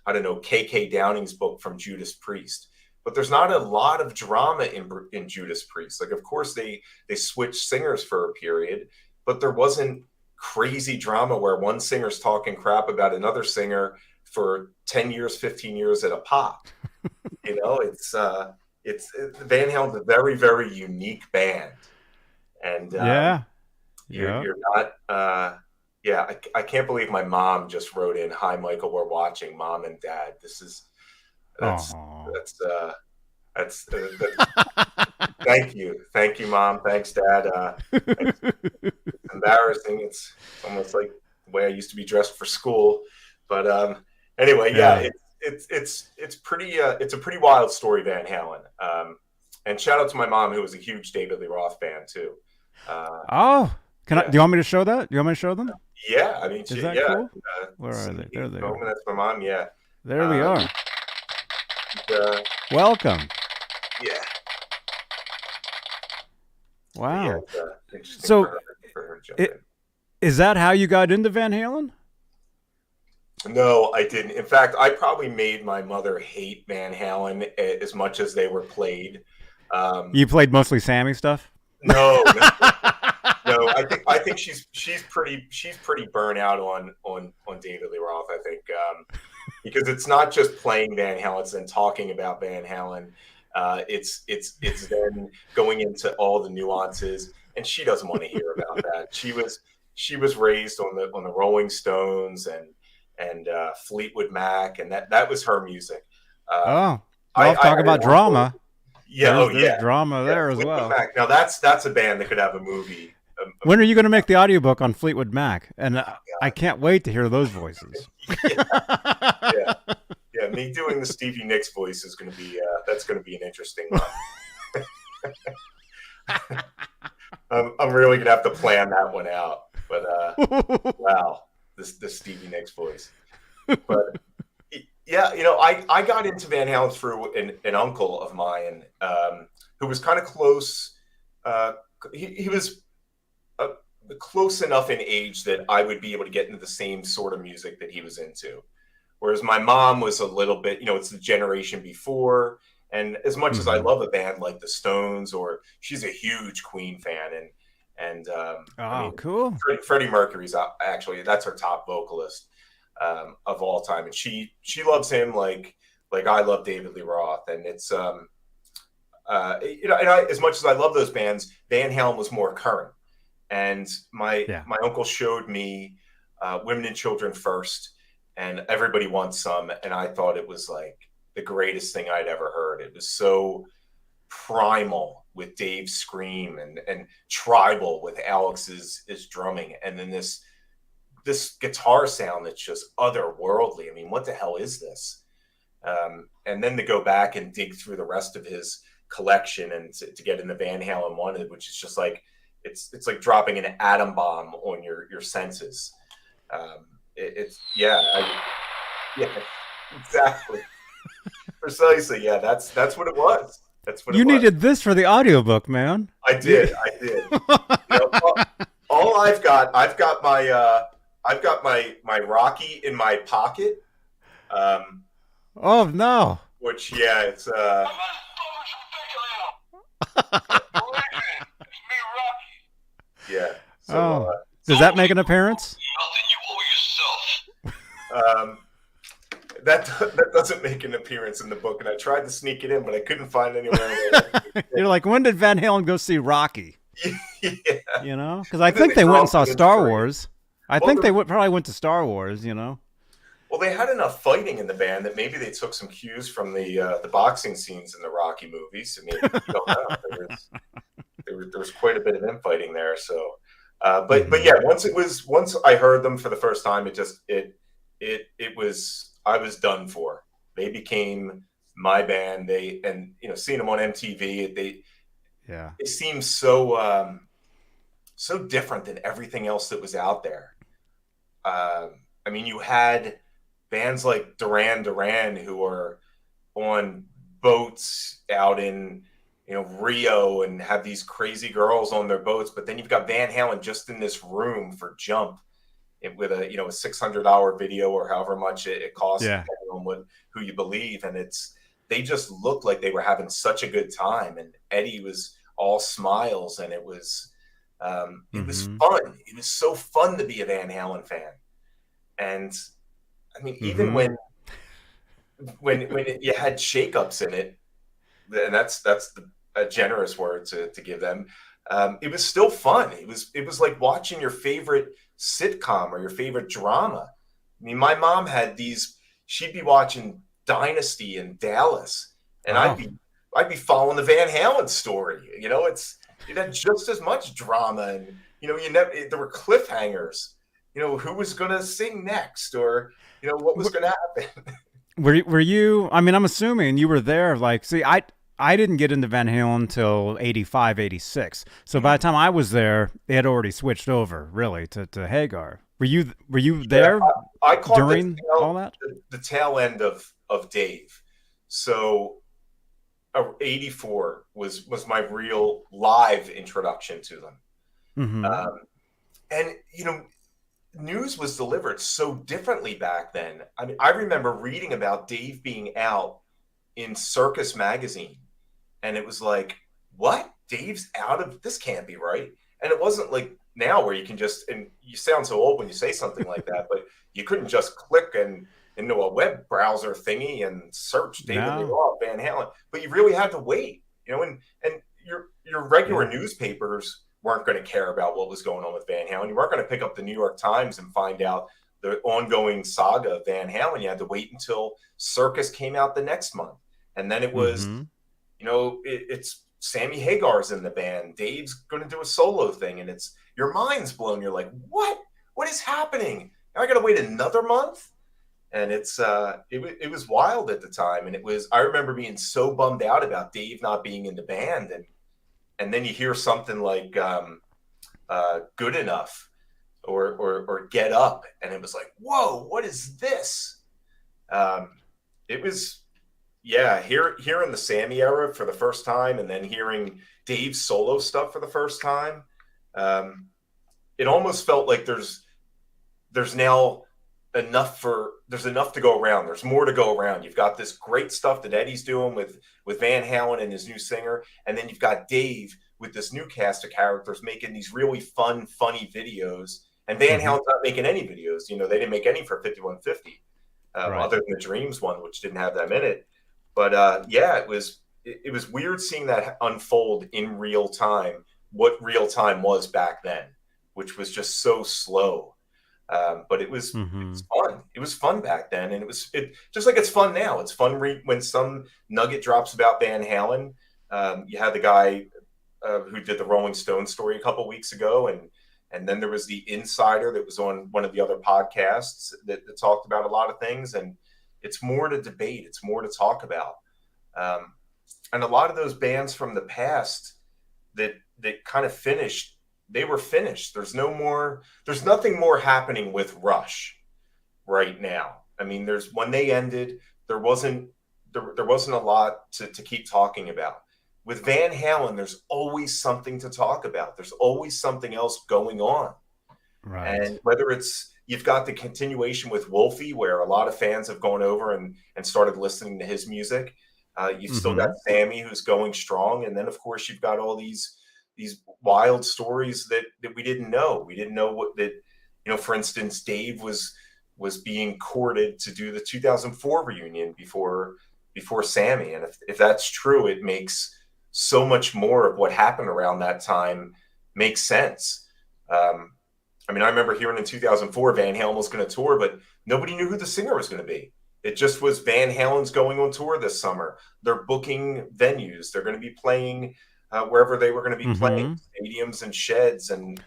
I don't know, KK Downing's book from Judas Priest, but there's not a lot of drama in Judas Priest. Like, of course they switched singers for a period, but there wasn't crazy drama where one singer's talking crap about another singer for 10 years, 15 years at a pop. It's Van Halen's a very, very unique band. And you're not I can't believe my mom just wrote in, "Hi Michael, we're watching, Mom and Dad." That's thank you Mom, thanks Dad. It's embarrassing. It's almost like the way I used to be dressed for school, but anyway, it's pretty it's a pretty wild story, Van Halen. And shout out to my mom, who was a huge David Lee Roth fan too. Do you want me to show that? Do you want me to show them? Yeah, I mean, is that cool? Where are they? There they are. That's my mom. Yeah, there we are. Welcome. Yeah. Wow. Yeah, so, is that how you got into Van Halen? No, I didn't. In fact, I probably made my mother hate Van Halen as much as they were played. You played mostly Sammy stuff? No. No, I think she's pretty burnt out on David Lee Roth. I think because it's not just playing Van Halen, it's then talking about Van Halen. It's then going into all the nuances, and she doesn't want to hear about that. She was raised on the Rolling Stones and Fleetwood Mac, and that was her music. Talk about drama. Yeah, there's drama there as well. Mac. Now that's a band that could have a movie. When are you going to make the audiobook on Fleetwood Mac? And I can't wait to hear those voices. Yeah, me doing the Stevie Nicks voice is going to be that's going to be an interesting one. I'm really going to have to plan that one out. But wow, the Stevie Nicks voice. But yeah, I got into Van Halen through an uncle of mine who was kind of close. He was close enough in age that I would be able to get into the same sort of music that he was into. Whereas my mom was a little bit, it's the generation before. And as much as I love a band like the Stones, or she's a huge Queen fan, and cool. Freddie Mercury's actually, that's her top vocalist of all time, and she loves him like I love David Lee Roth, and it's and as much as I love those bands, Van Halen was more current, and my uncle showed me Women and Children First, and Everybody Wants Some, and I thought it was like the greatest thing I'd ever heard. It was so primal with Dave's scream, and tribal with Alex's drumming, and then this guitar sound that's just otherworldly. I mean, what the hell is this? And then to go back and dig through the rest of his collection and to get into Van Halen 1, which is just like it's like dropping an atom bomb on your senses. Exactly. Precisely. Yeah, that's what it was. That's what you needed this for the audiobook, man. I did. All I've got my Rocky in my pocket. Oh no. Which it's yeah. So, does that make an appearance? That doesn't make an appearance in the book, and I tried to sneak it in, but I couldn't find anywhere. You're like, when did Van Halen go see Rocky? Yeah. Because I think they went and saw Star Wars. I think they probably went to Star Wars. Well, they had enough fighting in the band that maybe they took some cues from the boxing scenes in the Rocky movies. I mean, you don't know. There was quite a bit of infighting there. So, but yeah, once I heard them for the first time, I was done for. They became my band. Seeing them on MTV, it seems so different than everything else that was out there. I mean, you had bands like Duran Duran who are on boats out in Rio and have these crazy girls on their boats, but then you've got Van Halen just in this room for Jump with a $600 video or however much it costs, depending on who you believe, and they just looked like they were having such a good time, and Eddie was all smiles, and it was fun. It was so fun to be a Van Halen fan, and I mean, even when you had shakeups in it, and that's a generous word to give them. It was still fun. It was like watching your favorite sitcom or your favorite drama. I mean, my mom had she'd be watching Dynasty and Dallas, and wow. I'd be following the Van Halen story. It had just as much drama, and there were cliffhangers. Who was going to sing next, or what was going to happen. Were you? I mean, I'm assuming you were there. Like, see, I didn't get into Van Halen until 85, 86. So by the time I was there, they had already switched over, really, to Hagar. Were you there I caught during all that? The tail end of Dave. So 84 was my real live introduction to them. Mm-hmm. And, news was delivered so differently back then. I mean, I remember reading about Dave being out in Circus magazine, and it was like, what? Dave's out of this? Can't be right. And it wasn't like now where you can and you sound so old when you say something like that, but you couldn't just click into a web browser thingy and search David Lee Roth, Van Halen, but you really had to wait, and your regular newspapers weren't going to care about what was going on with Van Halen. You weren't going to pick up the New York Times and find out the ongoing saga of Van Halen. You had to wait until Circus came out the next month. And then it was, it's Sammy Hagar's in the band. Dave's going to do a solo thing. And your mind's blown. You're like, what? What is happening? Now I got to wait another month? And it was wild at the time. And I remember being so bummed out about Dave not being in the band. And then you hear something like Good Enough or Get Up, and it was like, whoa, what is this? It was, hearing the Sammy era for the first time, and then hearing Dave's solo stuff for the first time. It almost felt like there's now there's enough to go around. There's more to go around. You've got this great stuff that Eddie's doing with Van Halen and his new singer, and then you've got Dave with this new cast of characters making these really fun, funny videos. And Van Halen's not making any videos. You know, they didn't make any for 5150, other than the Dreams one, which didn't have them in it. But yeah, it was weird seeing that unfold in real time. What real time was back then, which was just so slow. But it was fun. It was fun back then, and it just like it's fun now. It's fun when some nugget drops about Van Halen. You had the guy who did the Rolling Stone story a couple weeks ago, and then there was the Insider that was on one of the other podcasts that talked about a lot of things. And it's more to debate. It's more to talk about. And a lot of those bands from the past that kind of finished. They were finished. There's nothing more happening with Rush right now. I mean, when they ended, there wasn't a lot to keep talking about. With Van Halen, there's always something to talk about. There's always something else going on. Right. And whether you've got the continuation with Wolfie, where a lot of fans have gone over and started listening to his music. You've still got Sammy, who's going strong. And then, of course, you've got all these wild stories that we didn't know. We didn't know for instance, Dave was being courted to do the 2004 reunion before Sammy. And if that's true, it makes so much more of what happened around that time makes sense. I mean, I remember hearing in 2004 Van Halen was going to tour, but nobody knew who the singer was going to be. It just was Van Halen's going on tour this summer. They're booking venues. They're going to be playing wherever they were going to be playing, stadiums and sheds and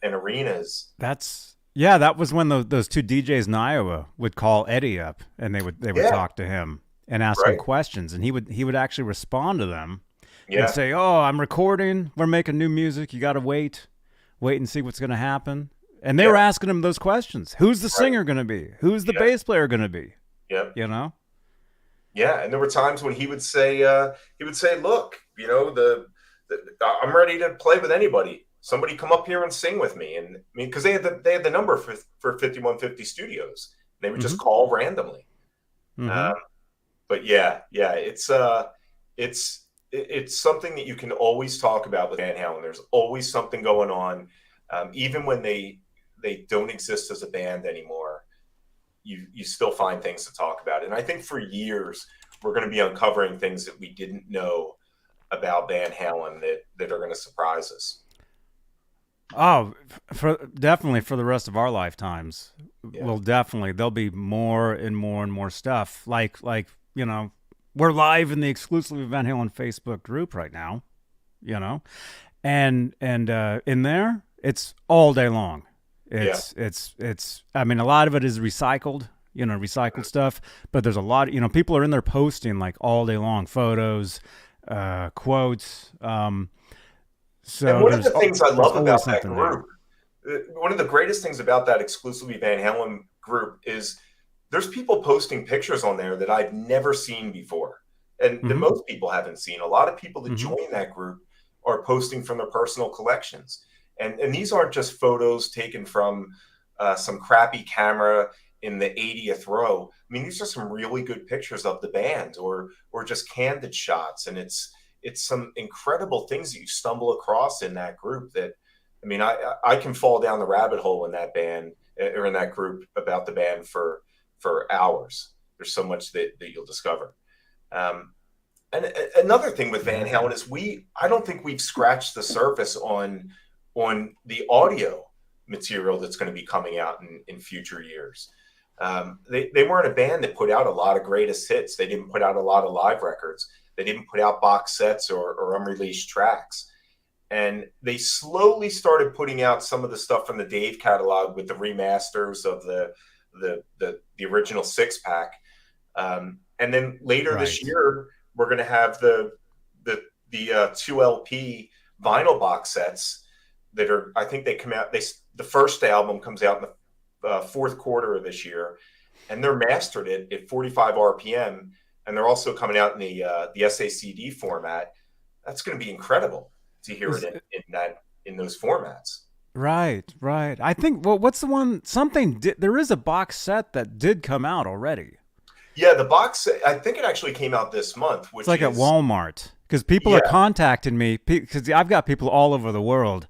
arenas. That was when those two DJs in Iowa would call Eddie up, and they would talk to him and ask him questions, and he would actually respond to them and say, "Oh, I'm recording. We're making new music. You got to wait and see what's going to happen." And they were asking him those questions: Who's the singer going to be? Who's the bass player going to be? Yeah, you know. Yeah, and there were times when he would say, "Look, you know, I'm ready to play with anybody. Somebody come up here and sing with me." And I mean, because they had the number for 5150 Studios. They would just call randomly. But yeah, it's something that you can always talk about with Van Halen. There's always something going on, even when they don't exist as a band anymore. You still find things to talk about. And I think for years we're going to be uncovering things that we didn't know about Van Halen that are going to surprise us. Oh, definitely for the rest of our lifetimes. Yeah. Well, definitely there'll be more and more and more stuff. Like you know, we're live in the exclusively Van Halen Facebook group right now. You know, and in there it's all day long. It's. I mean, a lot of it is recycled stuff. But there's a lot. People are in there posting like all day long photos, quotes. So and one of the things I love about that group, one of the greatest things about that exclusively Van Halen group is there's people posting pictures on there that I've never seen before, and that most people haven't seen. A lot of people that join that group are posting from their personal collections. And these aren't just photos taken from some crappy camera in the 80th row. I mean, these are some really good pictures of the band or just candid shots. And it's some incredible things that you stumble across in that group that, I mean, I can fall down the rabbit hole in that band or in that group about the band for hours. There's so much that you'll discover. And another thing with Van Halen is I don't think we've scratched the surface on the audio material that's going to be coming out in future years. They weren't a band that put out a lot of greatest hits. They didn't put out a lot of live records. They didn't put out box sets or unreleased tracks. And they slowly started putting out some of the stuff from the Dave catalog with the remasters of the original 6-pack. And then later this year, we're going to have the 2 LP vinyl box sets that are, I think they come out, the first album comes out in the fourth quarter of this year, and they're mastered at 45 RPM, and they're also coming out in the SACD format. That's going to be incredible to hear it in those formats. Right, right. I think. Well, what's the one? There is a box set that did come out already. Yeah, the box. I think it actually came out this month, It's which like at is Walmart because people are yeah, contacting me because I've got people all over the world,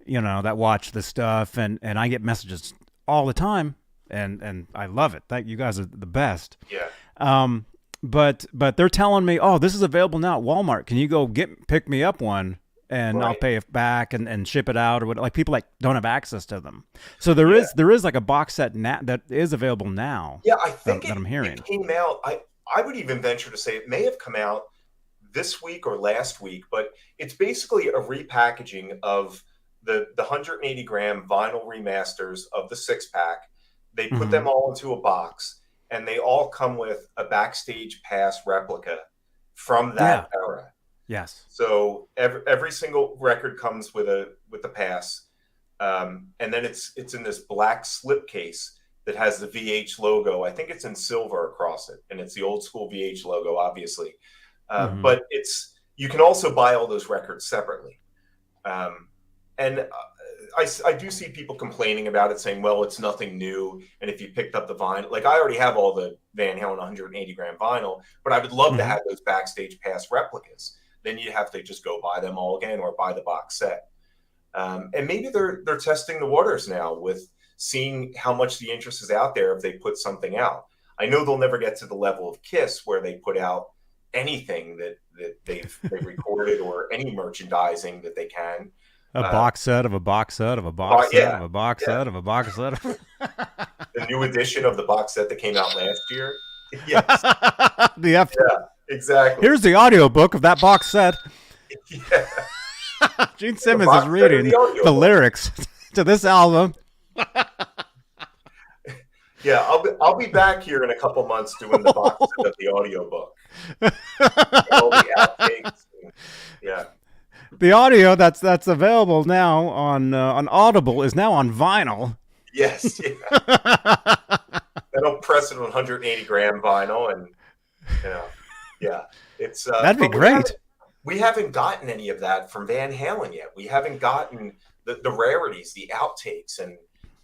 that watch the stuff, and I get messages all the time, and I love it. Thank you guys are the best. yeah, Um, but they're telling me, oh, this is available now at Walmart. Can you go pick me up one? And I'll right. pay it back and ship it out or what. Like people like don't have access to them, so Yeah, there is like a box set that is available now yeah. I think that I'm hearing. it came out. I would even venture to say it may have come out this week or last week, but it's basically a repackaging of the 180 gram vinyl remasters of the 6 pack. They put Hmm. them all into a box, and they all come with a backstage pass replica from Yeah. that era. Yes. So every single record comes with a pass, and then it's in this black slipcase that has the VH logo. I think it's in silver across it, and it's the old school VH logo, obviously. Hmm. But you can also buy all those records separately. And I do see people complaining about it, saying, "Well, it's nothing new." And if you picked up the vinyl, like I already have all the Van Halen 180 gram vinyl, but I would love to Hmm. have those backstage pass replicas. Then you have to just go buy them all again or buy the box set. And maybe they're testing the waters now with seeing how much the interest is out there if they put something out. I know they'll never get to the level of Kiss where they put out anything that they've recorded or any merchandising that they can. A Uh, box set of a box set of a box set yeah, of a box yeah. set of a box set. The new edition of the box set that came out last year. Yes, the F- yeah, exactly. Here's the audiobook of that box set. Yeah, Gene the Simmons is box set of reading the audio the book. lyrics to this album. Yeah, I'll be back here in a couple months doing the box set of the audio book. All the outtakes. Yeah, The audio that's available now on Audible is now on vinyl. yes, yeah. I don't press it on 180 gram vinyl, and you know, yeah, it's. That'd be But great. we haven't gotten any of that from Van Halen yet. We haven't gotten the rarities, the outtakes, and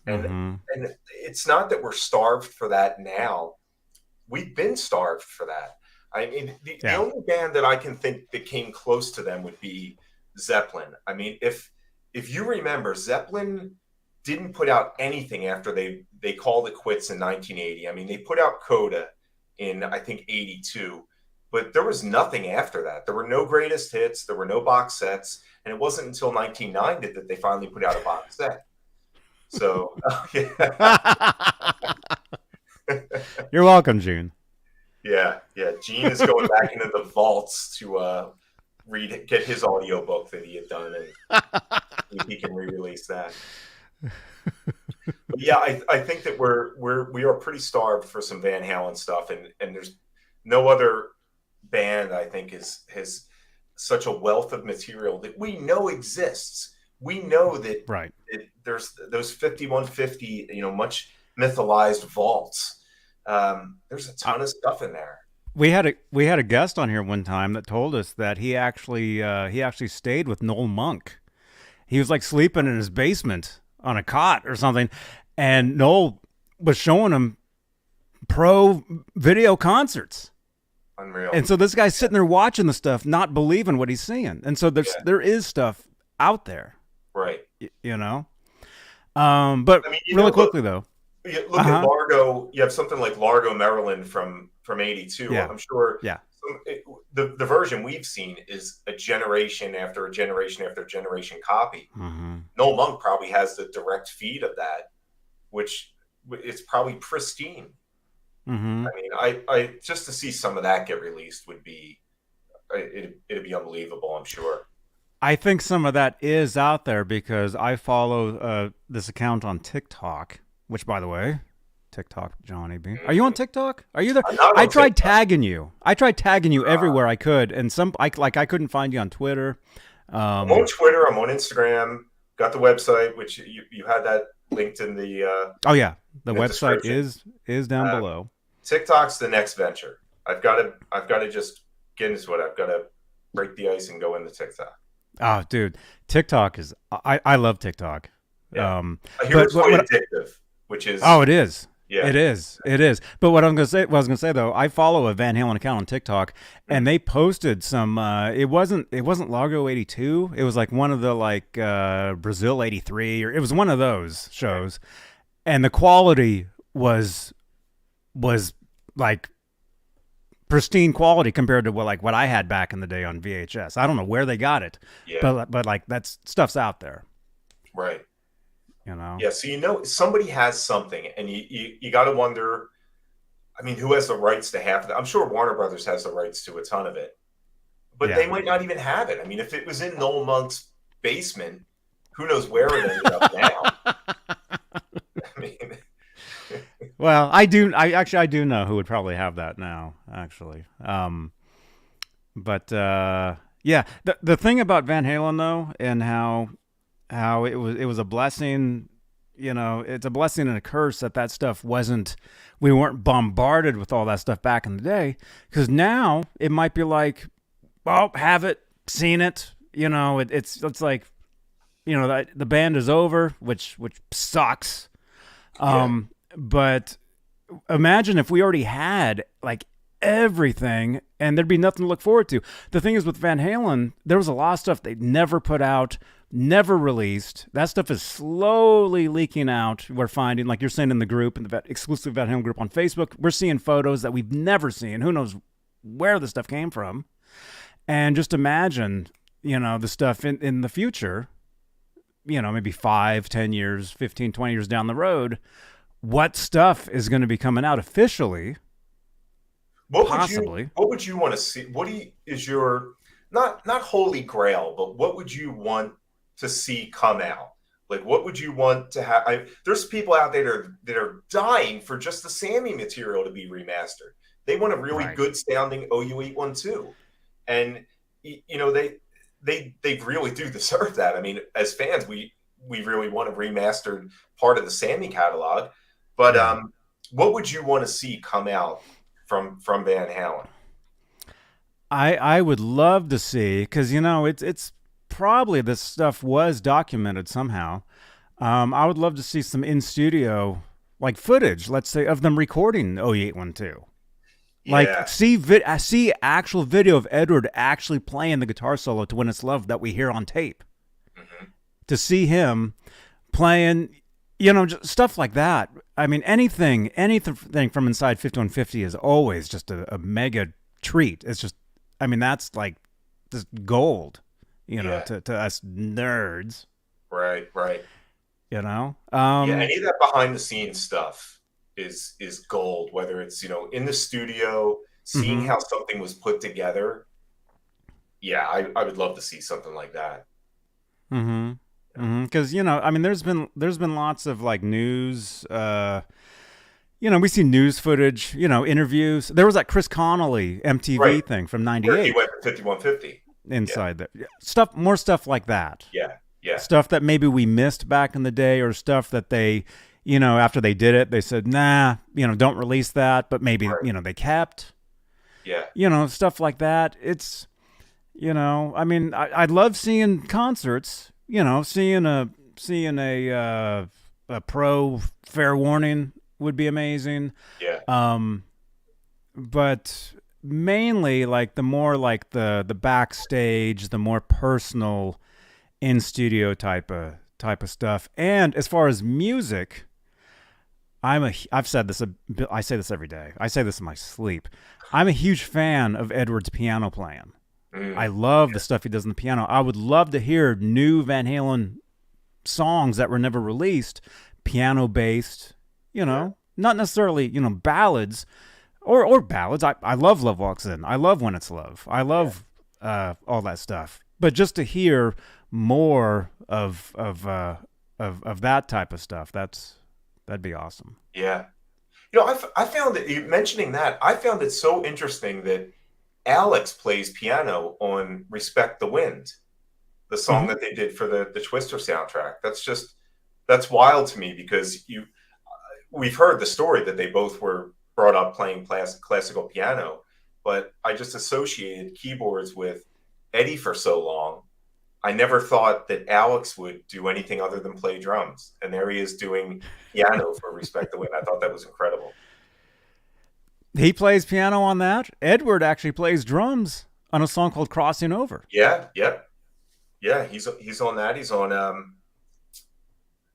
Hmm. and it's not that we're starved for that now. We've been starved for that. I mean, the Yeah. only band that I can think that came close to them would be Zeppelin. I mean, if you remember, Zeppelin didn't put out anything after they called it quits in 1980. I mean, they put out Coda in I think 82, but there was nothing after that. There were no greatest hits, there were no box sets, and it wasn't until 1990 that they finally put out a box set. So, yeah. You're welcome, June. Yeah, yeah. Gene is going back into the vaults to get his audiobook that he had done, and see if he can re-release that. But yeah, I think that we are pretty starved for some Van Halen stuff, and there's no other band I think has such a wealth of material that we know exists. We know that Right. there's those 5150, much mythologized vaults. There's a ton of stuff in there. We had a guest on here one time that told us that he actually stayed with Noel Monk. He was like sleeping in his basement on a cot or something, and Noel was showing him pro video concerts. Unreal. And so this guy's sitting there watching the stuff, not believing what he's seeing. And so Yeah, there is stuff out there, right. you know. But I mean, really quickly though, you look uh at huh, Largo. You have something like Largo, Maryland from '82. yeah, I'm sure yeah, the version we've seen is a generation after a generation after generation copy. hmm, Noel Monk probably has the direct feed of that, which it's probably pristine. hmm. I mean, I just to see some of that get released would be it'd be unbelievable. I'm sure. I think some of that is out there because I follow this account on TikTok, which, by the way, TikTok Johnny Beane. Are you on TikTok? Are you there? I'm not I on tried TikTok. tagging you. I tried tagging you everywhere I could, and I couldn't find you on Twitter. I'm on Um, Twitter. I'm on Instagram. Got the website, which you had that linked in oh yeah, the in the website description. is down Uh, below. TikTok's the next venture. I've got to just get into it. I've got to break the ice and go into TikTok. Oh, dude, TikTok is I love TikTok. Yeah. I hear it's quite addictive, which is it is. Yeah. It is. But what I was gonna say though, I follow a Van Halen account on TikTok, and they posted some. It wasn't Largo '82. It was like one of the like Brazil '83, or it was one of those shows, and the quality was like pristine quality compared to what I had back in the day on VHS. I don't know where they got it, but like that stuff's out there, right? Yeah, so somebody has something, and you got to wonder, I mean, who has the rights to half of it? I'm sure Warner Brothers has the rights to a ton of it, but they might not even have it. I mean, if it was in Noel Monk's basement, who knows where it ended up now. I mean, well, I do know who would probably have that now, actually. But the thing about Van Halen though, and how it was a blessing, it's a blessing and a curse that stuff we weren't bombarded with all that stuff back in the day, because now it might be like, well, have it, seen it, it's like, the band is over, which sucks. But imagine if we already had like everything, and there'd be nothing to look forward to. The thing is with Van Halen, there was a lot of stuff they never put out, never released. That stuff is slowly leaking out. We're finding, like you're saying in the group, in the exclusive Van Halen group on Facebook, we're seeing photos that we've never seen. Who knows where the stuff came from? And just imagine, the stuff in the future, maybe 5, 10 years, 15, 20 years down the road, what stuff is going to be coming out officially. What would you want to see? Is your not holy grail, but what would you want to see come out? Like, what would you want to have? There's people out there that are dying for just the Sammy material to be remastered. They want a really good sounding OU812, and they really do deserve that. I mean, as fans, we really want a remastered part of the Sammy catalog. But what would you want to see come out from Van Halen? I would love to see, because it's probably this stuff was documented somehow. I would love to see some in studio like footage, let's say, of them recording OU812. Like see actual video of Edward actually playing the guitar solo to When It's Love that we hear on tape. Mm-hmm. To see him playing, just stuff like that. I mean, anything from inside 5150 is always just a mega treat. It's just, I mean, that's like just gold, to us nerds. Right. Any of that behind the scenes stuff is gold, whether it's, in the studio, seeing how something was put together. Yeah, I would love to see something like that. Mm-hmm. Because I mean, there's been lots of like news. We see news footage. Interviews. There was that Chris Connolly MTV thing from '98. Where he went to 5150 inside there. More stuff like that. Yeah. Stuff that maybe we missed back in the day, or stuff that they, after they did it, they said, nah, don't release that, but maybe they kept. Yeah. Stuff like that. It's, I mean, I'd love seeing concerts. Seeing a pro Fair Warning would be amazing. Yeah. But mainly like the more like the backstage, the more personal in studio type of stuff. And as far as music, I've said this, I say this every day. I say this in my sleep. I'm a huge fan of Edward's piano playing. I love the stuff he does on the piano. I would love to hear new Van Halen songs that were never released, piano based, not necessarily, ballads or ballads. I love Love Walks In. I love When It's Love. I love all that stuff. But just to hear more of that type of stuff, that'd be awesome. Yeah. I found that, mentioning that, I found it so interesting that Alex plays piano on Respect the Wind, the song that they did for the Twister soundtrack. That's wild to me, because we've heard the story that they both were brought up playing classical piano, but I just associated keyboards with Eddie for so long. I never thought that Alex would do anything other than play drums, and there he is doing piano for Respect the Wind. I thought that was incredible. He plays piano on that. Edward actually plays drums on a song called Crossing Over. Yeah, yep. Yeah, he's on that. He's on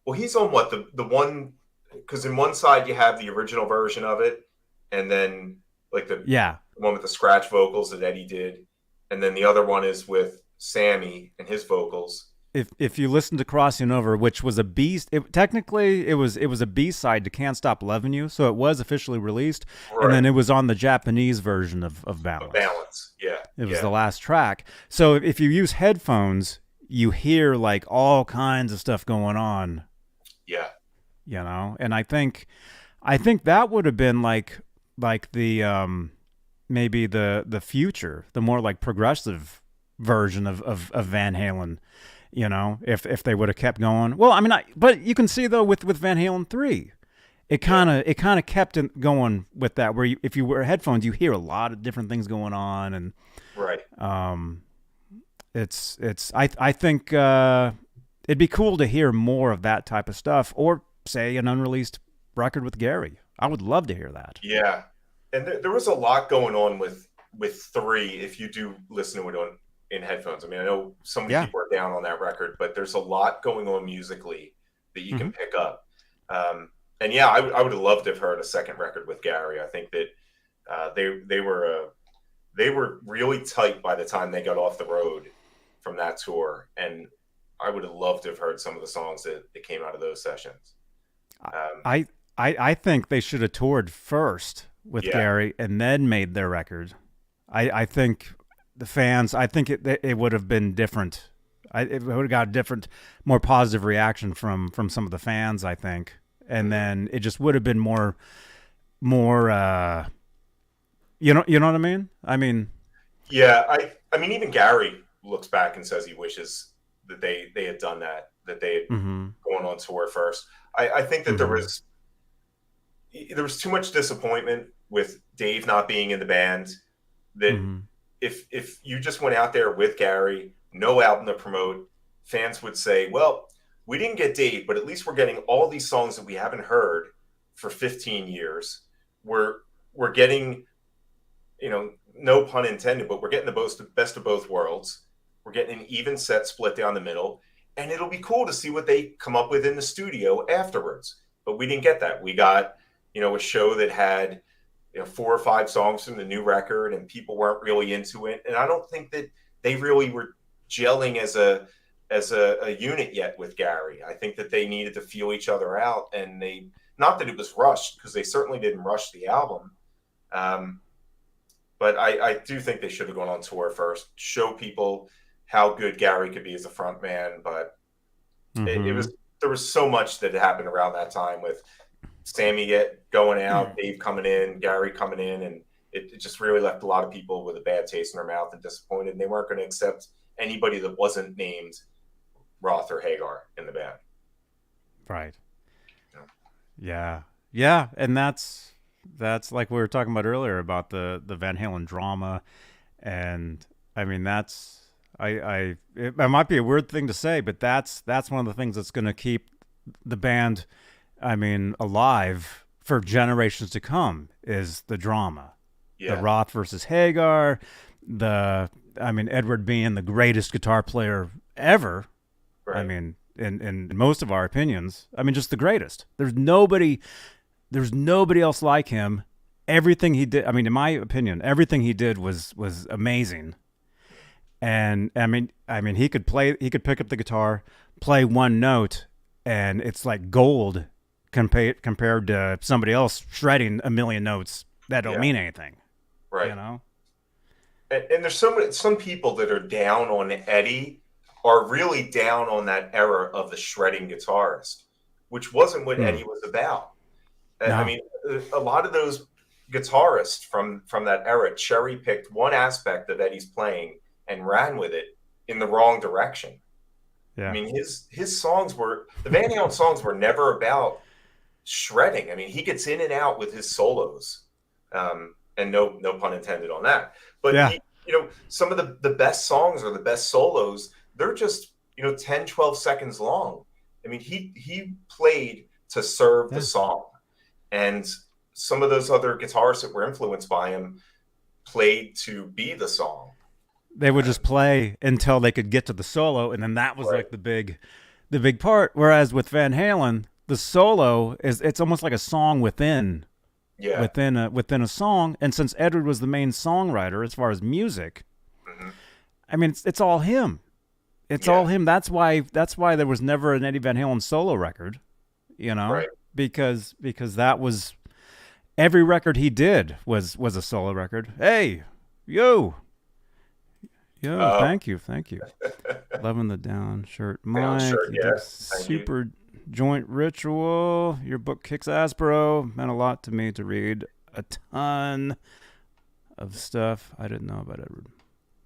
well, he's on what, the one, because in one side you have the original version of it, and then like the one with the scratch vocals that Eddie did, and then the other one is with Sammy and his vocals. If you listen to Crossing Over, which was a B, technically it was a B-side to Can't Stop Loving You, so it was officially released, right. And then it was on the Japanese version of Balance. Balance, yeah. It was the last track. So if you use headphones, you hear like all kinds of stuff going on. Yeah. You know, and I think that would have been like the maybe the future, the more like progressive version of Van Halen. You know, if they would have kept going. Well, I mean, but you can see though with Van Halen 3, it kind of kept it going with that. Where if you wear headphones, you hear a lot of different things going on, and right. I think it'd be cool to hear more of that type of stuff, or say an unreleased record with Gary. I would love to hear that. Yeah, and there was a lot going on with 3. If you do listen to it in headphones. I mean, I know so many people are down on that record, but there's a lot going on musically that you can pick up. And yeah, I would have loved to have heard a second record with Gary. I think that they were really tight by the time they got off the road from that tour, and I would have loved to have heard some of the songs that came out of those sessions. I think they should have toured first with Gary and then made their record. I think the fans, I think it would have been different. It would have got a different, more positive reaction from some of the fans, I think. And then it just would have been more, you know what I mean? I mean, yeah, I mean, even Gary looks back and says he wishes that they had done that they had gone on tour first. I think that there was too much disappointment with Dave not being in the band, that if you just went out there with Gary, no album to promote, fans would say, well, we didn't get Dave, but at least we're getting all these songs that we haven't heard for 15 years. We're getting, you know, no pun intended, but we're getting the best of both worlds. We're getting an even set split down the middle, and it'll be cool to see what they come up with in the studio afterwards. But we didn't get that. We got, you know, a show that had, you know, 4 or 5 songs from the new record, and people weren't really into it. And I don't think that they really were gelling as a unit yet with Gary. I think that they needed to feel each other out, and not that it was rushed, because they certainly didn't rush the album. But I do think they should have gone on tour first, show people how good Gary could be as a front man. But there was so much that happened around that time with Sammy going out, Dave coming in, Gary coming in, and it just really left a lot of people with a bad taste in their mouth and disappointed. And they weren't going to accept anybody that wasn't named Roth or Hagar in the band. Right. Yeah. And that's like we were talking about earlier about the Van Halen drama. And I mean, it might be a weird thing to say, but that's one of the things that's going to keep the band, I mean, alive for generations to come, is the drama. Yeah. The Roth versus Hagar, Edward being the greatest guitar player ever. Right. I mean, in most of our opinions, I mean, just the greatest. There's nobody else like him. Everything he did, I mean, in my opinion, everything he did was amazing. And I mean, he could pick up the guitar, play one note, and it's like gold compared to somebody else shredding a million notes that don't mean anything. Right. You know? And there's some people that are down on Eddie are really down on that era of the shredding guitarist, which wasn't what Eddie was about. No. I mean, a lot of those guitarists from that era cherry-picked one aspect of Eddie's playing and ran with it in the wrong direction. Yeah. I mean, his songs the Van Halen songs were never about shredding. I mean, he gets in and out with his solos, and no pun intended on that. But some of the best songs or the best solos they're just 10, 12 seconds long. I mean, he played to serve the song, and some of those other guitarists that were influenced by him played to be the song. They would just play until they could get to the solo, and then that was like the big part. Whereas with Van Halen, the solo it's almost like a song within a song. And since Edward was the main songwriter as far as music, I mean it's all him. It's all him. That's why there was never an Eddie Van Halen solo record, because that was every record he did was a solo record. Hey, yo, thank you. Loving the down shirt, Mike. Super joint ritual. Your book kicks ass, bro. Meant a lot to me to read a ton of stuff I didn't know about Edward.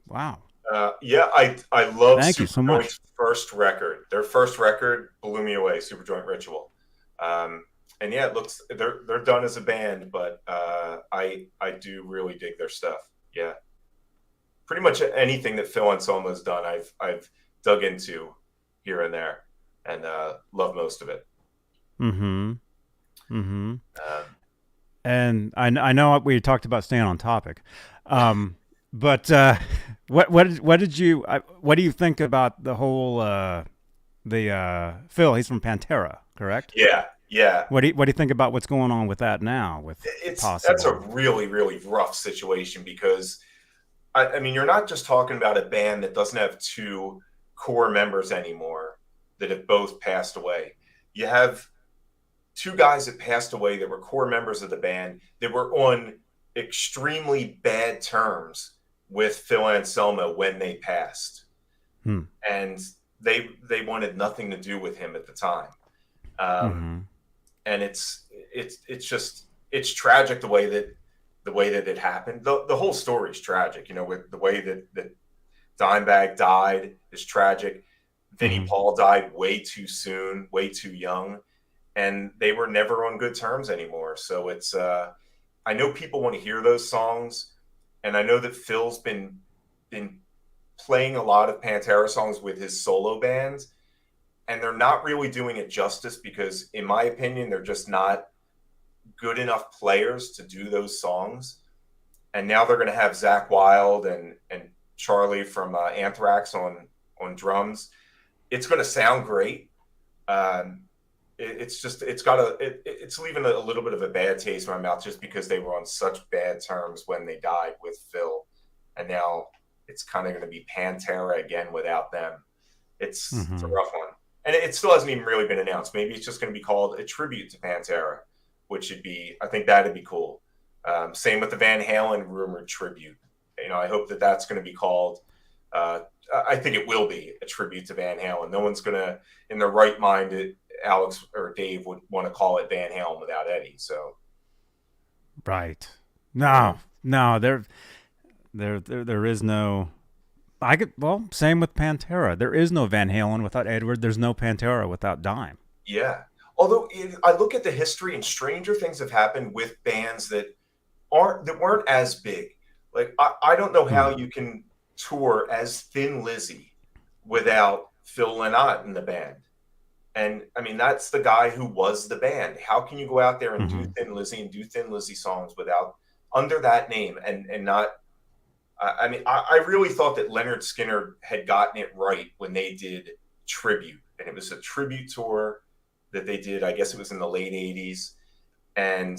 Wow. I love Thank you so much. First record. Their first record blew me away. Super Joint Ritual. And yeah, it looks they're done as a band, but I do really dig their stuff. Yeah, pretty much anything that Phil Anselmo's done, I've dug into here and there, and love most of it. And I know we talked about staying on topic, but what do you think about the whole Phil? He's from Pantera, correct? Yeah. What do you think about what's going on with that now? That's a really, really rough situation, because I mean, you're not just talking about a band that doesn't have two core members anymore that have both passed away. You have two guys that passed away that were core members of the band that were on extremely bad terms with Phil Anselmo when they passed. And they wanted nothing to do with him at the time. And it's tragic the way that it happened. The whole story is tragic, with the way that Dimebag died is tragic. Vinnie Paul died way too soon, way too young, and they were never on good terms anymore. So it's I know people want to hear those songs, and I know that Phil's been playing a lot of Pantera songs with his solo bands, and they're not really doing it justice, because in my opinion, they're just not good enough players to do those songs. And now they're going to have Zakk Wylde and Charlie from Anthrax on drums. It's going to sound great. It's leaving a little bit of a bad taste in my mouth, just because they were on such bad terms when they died with Phil, and now it's kind of going to be Pantera again without them. It's a rough one, and it still hasn't even really been announced. Maybe it's just going to be called a tribute to Pantera, which I think that'd be cool. Same with the Van Halen rumored tribute. I hope that's going to be called. I think it will be a tribute to Van Halen. No one's going to, in their right mind, Alex or Dave would want to call it Van Halen without Eddie. So, right? No, there is no. Same with Pantera. There is no Van Halen without Edward. There's no Pantera without Dime. Yeah. Although I look at the history, and stranger things have happened with bands that weren't as big. Like I don't know how you can tour as Thin Lizzy without Phil Lynott in the band. And I mean, that's the guy who was the band. How can you go out there and do Thin Lizzy and do Thin Lizzy songs without under that name and not? I mean, I really thought that Leonard Skinner had gotten it right when they did Tribute, and it was a tribute tour that they did. I guess it was in the late '80s, and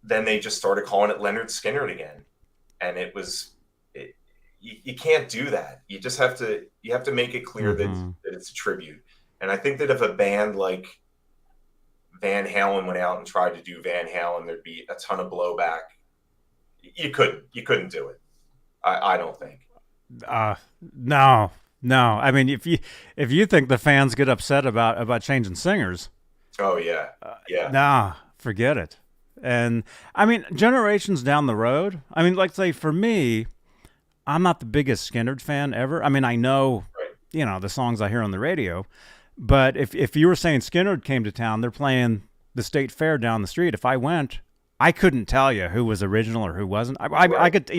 then they just started calling it Leonard Skinner again, and it was. You can't do that. You just have to make it clear that it's a tribute. And I think that if a band like Van Halen went out and tried to do Van Halen, there'd be a ton of blowback. You couldn't do it. I don't think. No. I mean, if you think the fans get upset about changing singers, oh yeah, nah, forget it. And I mean, generations down the road. I mean, like say for me, I'm not the biggest Skynyrd fan ever. I mean, I know, the songs I hear on the radio, but if you were saying Skynyrd came to town, they're playing the State Fair down the street. If I went, I couldn't tell you who was original or who wasn't. I could,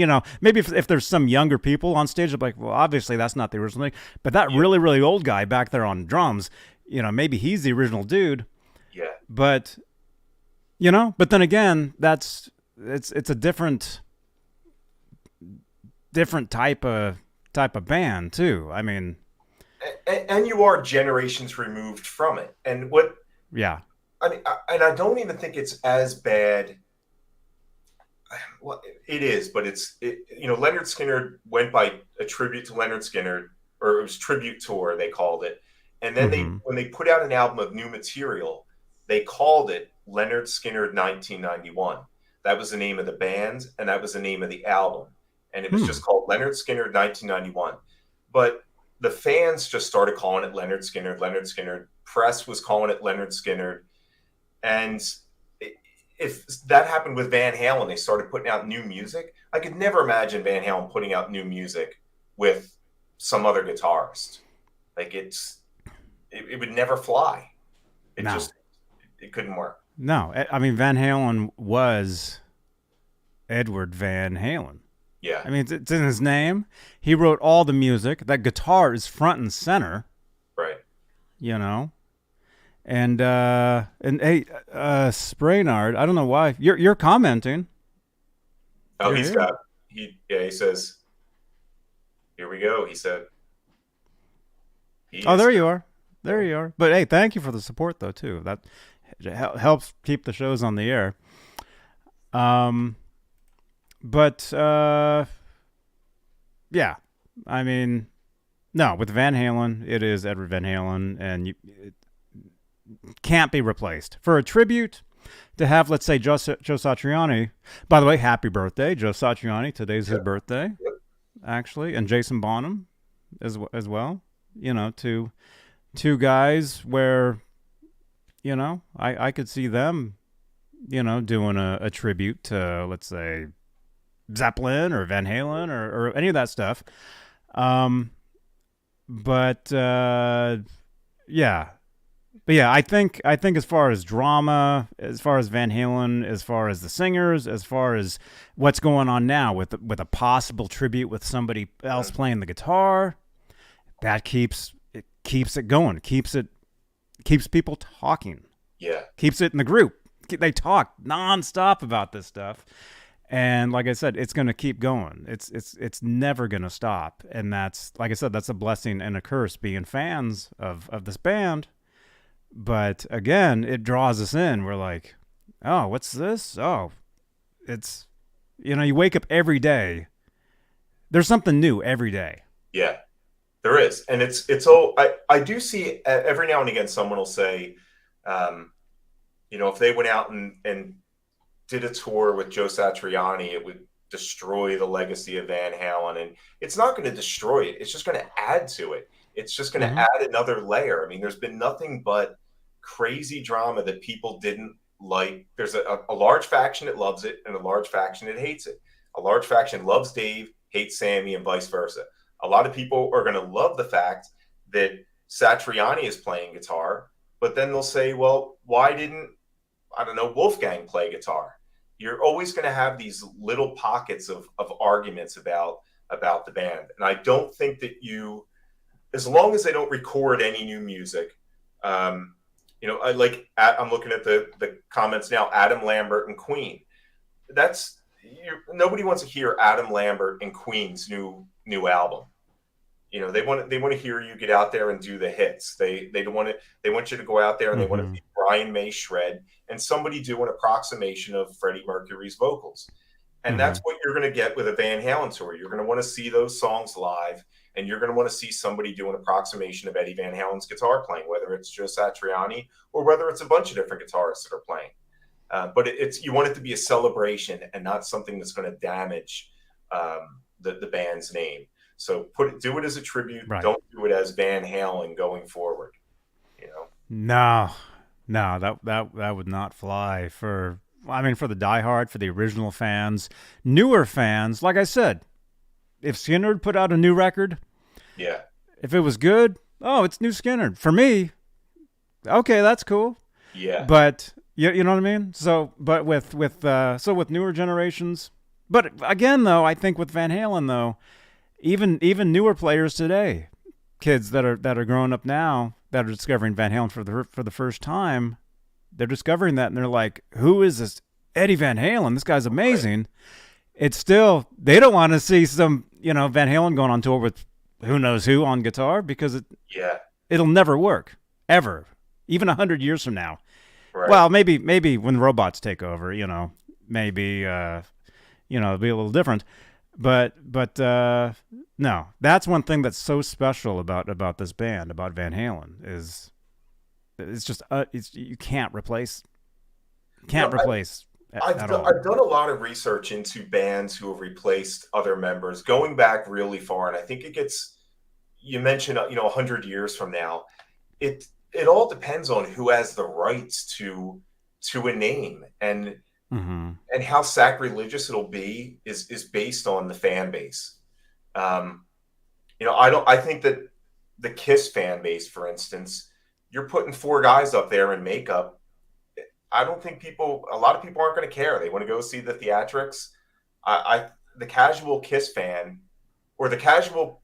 maybe if there's some younger people on stage, I'm like, well, obviously that's not the original thing. But that really, really old guy back there on drums, maybe he's the original dude. Yeah. But, but then again, it's a different type of band too. I mean, and you are generations removed from it. And what? Yeah. I mean, and I don't even think it's as bad. Well, it is, but Leonard Skinner went by a tribute to Leonard Skinner, or it was tribute tour, they called it. And then when they put out an album of new material, they called it Leonard Skinner 1991. That was the name of the band, and that was the name of the album. And it was just called Leonard Skinner 1991. But the fans just started calling it Leonard Skinner, Leonard Skinner. Press was calling it Leonard Skinner. And if that happened with Van Halen, they started putting out new music. I could never imagine Van Halen putting out new music with some other guitarist. Like it would never fly. It couldn't work. No, I mean, Van Halen was Edward Van Halen. Yeah. I mean, it's in his name. He wrote all the music. That guitar is front and center. Right. And hey, Spraynard, I don't know why you're commenting. Oh, he says, here we go. He said, there you are. There you are. But hey, thank you for the support though, too. That helps keep the shows on the air. But yeah, I mean, no, with Van Halen, it is Edward Van Halen, and it can't be replaced. For a tribute to have, let's say, Joe Satriani. By the way, happy birthday, Joe Satriani. Today's his birthday, actually, and Jason Bonham as well. Two guys where, I could see them, doing a tribute to, let's say, Zeppelin or Van Halen or any of that stuff. But I think as far as drama, as far as Van Halen, as far as the singers, as far as what's going on now with a possible tribute with somebody else playing the guitar, that keeps it going, keeps people talking. Yeah. Keeps it in the group. They talk nonstop about this stuff. And like I said, it's going to keep going. It's never going to stop. And that's, like I said, that's a blessing and a curse being fans of this band. But again, it draws us in. We're like, oh, what's this? Oh, it's, you wake up every day. There's something new every day. Yeah, there is. And it's all, I do see every now and again, someone will say, if they went out and did a tour with Joe Satriani, it would destroy the legacy of Van Halen. And it's not going to destroy it. It's just going to add to it. It's just going to add another layer. I mean, there's been nothing but crazy drama that people didn't like. There's a large faction that loves it and a large faction that hates it. A large faction loves Dave, hates Sammy, and vice versa. A lot of people are going to love the fact that Satriani is playing guitar, but then they'll say, well, why didn't, Wolfgang play guitar? You're always going to have these little pockets of arguments about the band. And I don't think that as long as they don't record any new music, I'm looking at the comments now, Adam Lambert and Queen. Nobody wants to hear Adam Lambert and Queen's new album. They want to hear you get out there and do the hits. They want you to go out there and they want to see Brian May shred and somebody do an approximation of Freddie Mercury's vocals. And that's what you're going to get with a Van Halen tour. You're going to want to see those songs live, and you're going to want to see somebody do an approximation of Eddie Van Halen's guitar playing, whether it's Joe Satriani or whether it's a bunch of different guitarists that are playing. But you want it to be a celebration and not something that's going to damage the band's name. So do it as a tribute. Right. Don't do it as Van Halen going forward. No, that would not fly for the diehard, for the original fans, newer fans. Like I said, if Skinner put out a new record, yeah, if it was good, it's new Skinner. For me, okay, that's cool. Yeah. But You know what I mean? So, but with newer generations, but again, though, I think with Van Halen, though, even newer players today, kids that are growing up now that are discovering Van Halen for the first time, they're discovering that and they're like, "Who is this Eddie Van Halen? This guy's amazing." It's still they don't want to see some Van Halen going on tour with who knows who on guitar because Yeah. it'll never work ever, even 100 years from now. Right. Well, maybe when robots take over, maybe it'll be a little different. But no, that's one thing that's so special about this band, about Van Halen, is it's just you can't replace I've done a lot of research into bands who have replaced other members, going back really far, and I think it gets. You mentioned 100 years from now, it all depends on who has the rights to a name, and how sacrilegious it'll be is based on the fan base. I think that the Kiss fan base, for instance, you're putting four guys up there in makeup. I don't think a lot of people aren't going to care. They want to go see the theatrics. The casual Kiss fan or the casual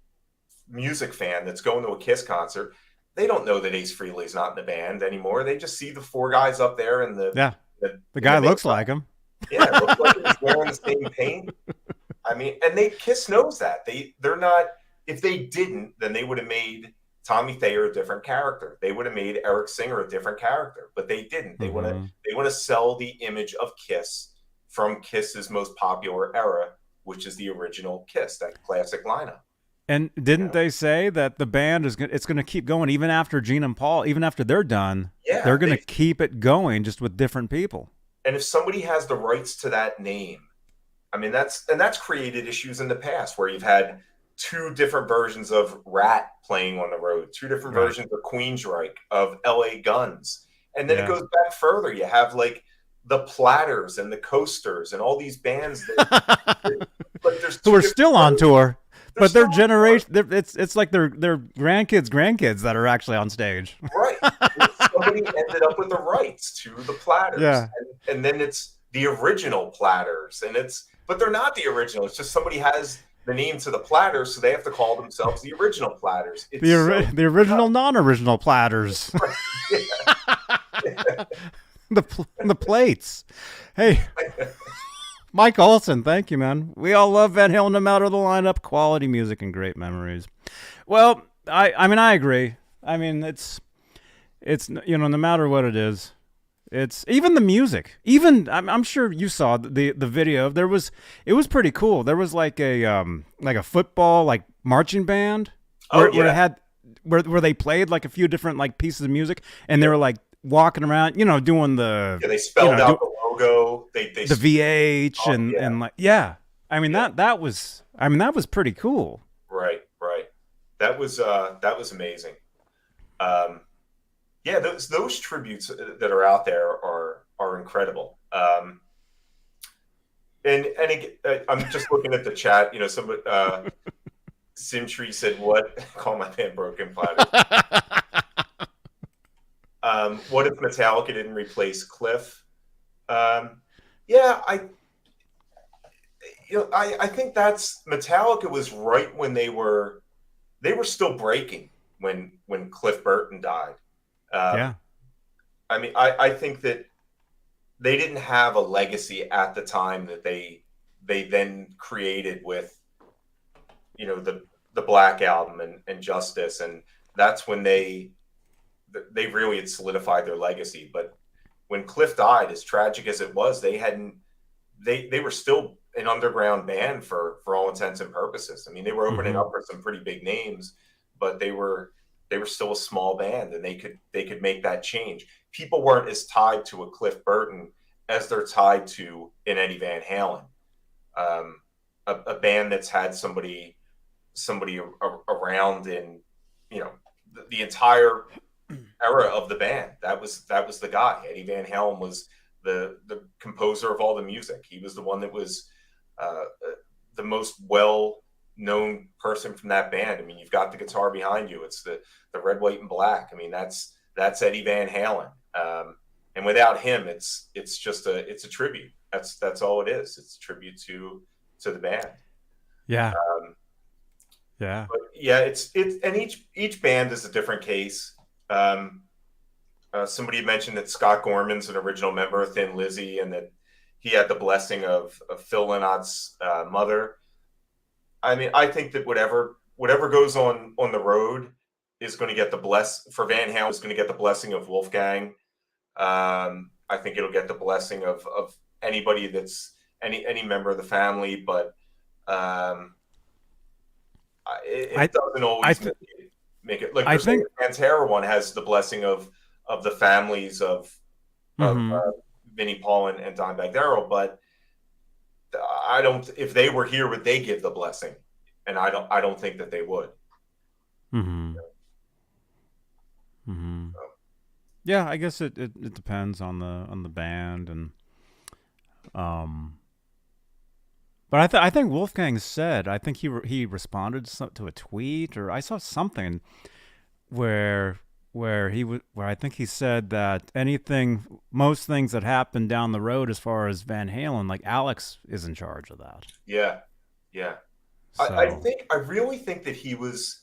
music fan that's going to a Kiss concert, they don't know that Ace Frehley's not in the band anymore. They just see the four guys up there and the guy looks like him. Yeah, it looks like he's wearing the same paint. I mean, and Kiss knows that. They're not. If they didn't, then they would have made Tommy Thayer a different character. They would have made Eric Singer a different character, but they didn't. They want to sell the image of Kiss from Kiss's most popular era, which is the original Kiss, that classic lineup. And didn't they say that the band it's going to keep going even after Gene and Paul, even after they're done? Yeah, they're going to keep it going just with different people. And if somebody has the rights to that name, I mean that's created issues in the past where you've had two different versions of Rat playing on the road, two different versions of Queensryche, of LA Guns. And then it goes back further. You have like the Platters and the Coasters and all these bands who are still on tour. But their generation, it's like their grandkids that are actually on stage. Right. Somebody ended up with the rights to the Platters. Yeah. And then it's the original Platters. But they're not the original. It's just somebody has the name to the Platters, so they have to call themselves the original Platters. The original non-original Platters. Yeah. the plates. Hey, Mike Olson, thank you, man. We all love Van Halen no matter the lineup, quality music and great memories. Well, I mean, I agree. I mean, it's no matter what it is, it's even the music. Even I'm sure you saw the video. It was pretty cool. There was like a football like marching band where they played like a few different like pieces of music, and they were like walking around, doing the they spelled out the logo, they the VH and like I mean that was pretty cool. Right. That was amazing. Those tributes that are out there are incredible. And I'm just looking at the chat. Somebody Simtree said, "What? Call my band Broken Platter." What if Metallica didn't replace Cliff? I think that's Metallica was right when they were still breaking when Cliff Burton died. I mean, I think that they didn't have a legacy at the time that they then created with the Black Album and Justice, and that's when they really had solidified their legacy. But when Cliff died, as tragic as it was, they were still an underground band for all intents and purposes. I mean, they were opening up for some pretty big names, but they were still a small band, and they could make that change. People weren't as tied to a Cliff Burton as they're tied to an Eddie Van Halen, a band that's had somebody around in the entire era of the band. That was the guy. Eddie Van Halen was the composer of all the music. He was the one that was the most well-known person from that band. I mean, you've got the guitar behind you. It's the red, white, and black. I mean, that's Eddie Van Halen. And without him, it's just a tribute. That's all it is. It's a tribute to the band. Yeah. Um, Yeah. but yeah, it's and each band is a different case. Somebody mentioned that Scott Gorman's an original member of Thin Lizzy, and that he had the blessing of Phil Lynot's mother. I mean, I think that whatever goes on the road is going to get the for Van Halen is going to get the blessing of Wolfgang. I think it'll get the blessing of anybody that's any member of the family, but it doesn't always make it. Like I think Pantera one has the blessing of the families of Vinnie Paul and Dimebag Darrell, but I don't. If they were here, would they give the blessing? And I don't think that they would. Mm-hmm. Mm-hmm. So. Yeah, I guess it depends on the band, and but I think Wolfgang said, I think he responded to a tweet, or I saw something where I think he said that most things that happen down the road as far as Van Halen, like Alex is in charge of that. Yeah. So. I really think that he was